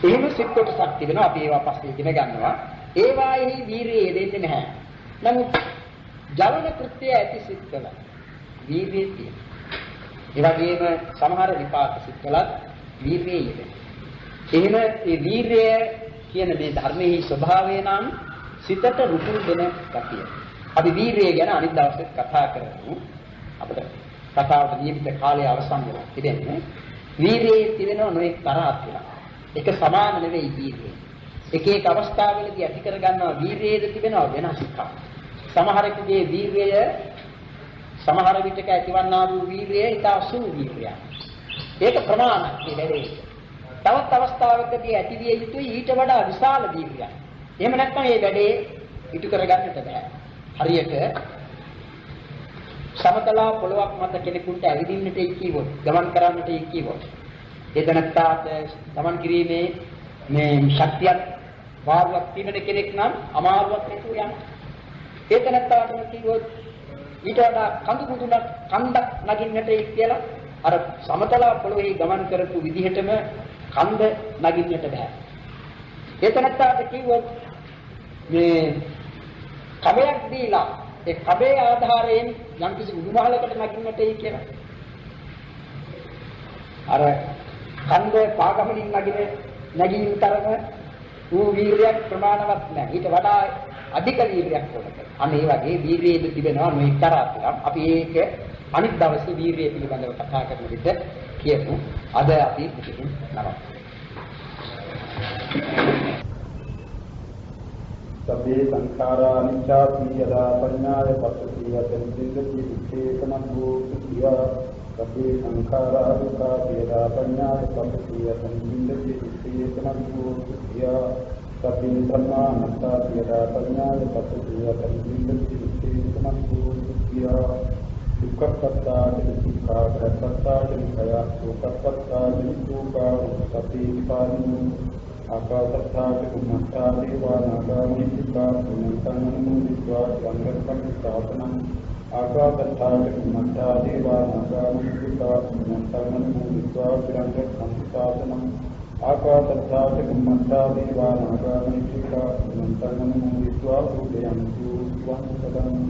එහෙම සිත් කොටසක් තිබෙනවා. අපි ඒවා පස්සේ ඉගෙන ගන්නවා. ඒවාෙහි වීර්යය දෙන්නේ නැහැ. නමුත් ජවන කෘත්‍ය ඇති සිත්වල වීර්යය තියෙනවා. ඒ වගේම සමහර විපාක සිත්වලත් වීර්යය යෙදෙනවා. එහෙම මේ වීර්යය කියන මේ ධර්මයේ ස්වභාවය නම් සිතට රුකුල් දෙන ගතිය. අපි වීර්යය ගැන අනිත් දවසේ කතා කරමු. අපිට කතාවට නියමිත කාලය අවසන් වෙලා තිබෙන්නේ. වීර්යයේ තිබෙන නොඑක් තරහක් වෙනවා. එක සමාන නෙවෙයි වීර්යය. එක එක අවස්ථාවලදී ඇති කර ගන්නවා වීර්යයේද තිබෙනවා වෙනස් එකක්. සමහරකගේ වීර්යය සමහර විටක ඇතිවන්නා වූ වීර්යය ඉතා සුළු වීර්යයක්. ඒක ප්‍රමාණයක් නෙවෙයි. තවත් අවස්ථාවකදී ඇතිවිය යුතුයි ඊට වඩා විශාල වීර්යයක්. එහෙම නැත්නම් මේ වැඩේ ඉටු කරගන්නට බෑ. හරියට සමතලා පොළොවක් මත කෙනෙකුට ඇවිදින්නට කිව්වොත්, ගමන් කරන්නට කිව්වොත්, ඒ දැනත්තාට ගමන් කිරීමේ මේ ශක්තියක් වාරුවක් තිබෙන කෙනෙක් නම් අමාරුවක් නැතුව යනවා. ඒ දැනත්තාට කිව්වොත් ඊට වඩා කඳු මුදුනක් කන්දක් නගින්නට කියලා අර සමතලා පොළොවේ ගමන් කරපු විදිහටම කන්ද නගින්නට බෑ. ඒ දැනත්තාට කිව්වොත් මේ කබයක් දීලා ඒ කබේ ආධාරයෙන් යම්කිසි උඩුමහලකට නගින්නටයි කියලා. අර කන්ද පාගමනින් නැගීම තරම වූ වීර්යයක් ප්‍රමාණවත් නැහැ. ඊට වඩා අධික වීර්යයක් ඕනක. අන්න ඒ වගේ වීර්යයේ තිබෙනවා මේ තරහක්. අපි ඒක අනිත් දවසේ වීර්යය පිළිබඳව කතා කරන විට කියමු. අද අපි මෙතනින් නවත්වමු. සබ්බේ සංඛාරා අනිච්චාති යදා පඤ්ඤාය පස්සති යතං සිද්ධති විච්ඡේතනං භූතිය. සබ්බේ සංඛාරා දුක්ඛා යදා පඤ්ඤාය පස්සති යතං සිද්ධති විච්ඡේතනං භූතිය. සබ්බේ ධම්මා අනාත්තා යදා පඤ්ඤාය පස්සති යතං සිද්ධති විච්ඡේතනං භූතිය. දුක්ඛපත්තා දුක්ඛා ප්‍රත්‍ත්තා දුක්ඛය සෝකපත්තා දුක්ඛා සබ්බේ පාරිණු ආකාශත්තා චුම්මත්තා දේවා නාගාමිත්තා පුඤ්ඤන්තං සංඝක්ඛං සාසනං ආකාශත්තා චුම්මත්තා දේවා නාගාමිත්තා පුඤ්ඤන්තං සංඝක්ඛං සාසනං ආකාශත්තා චුම්මත්තා දේවා නාගාමිත්තා පුඤ්ඤන්තං සුදයන්තු වං සදං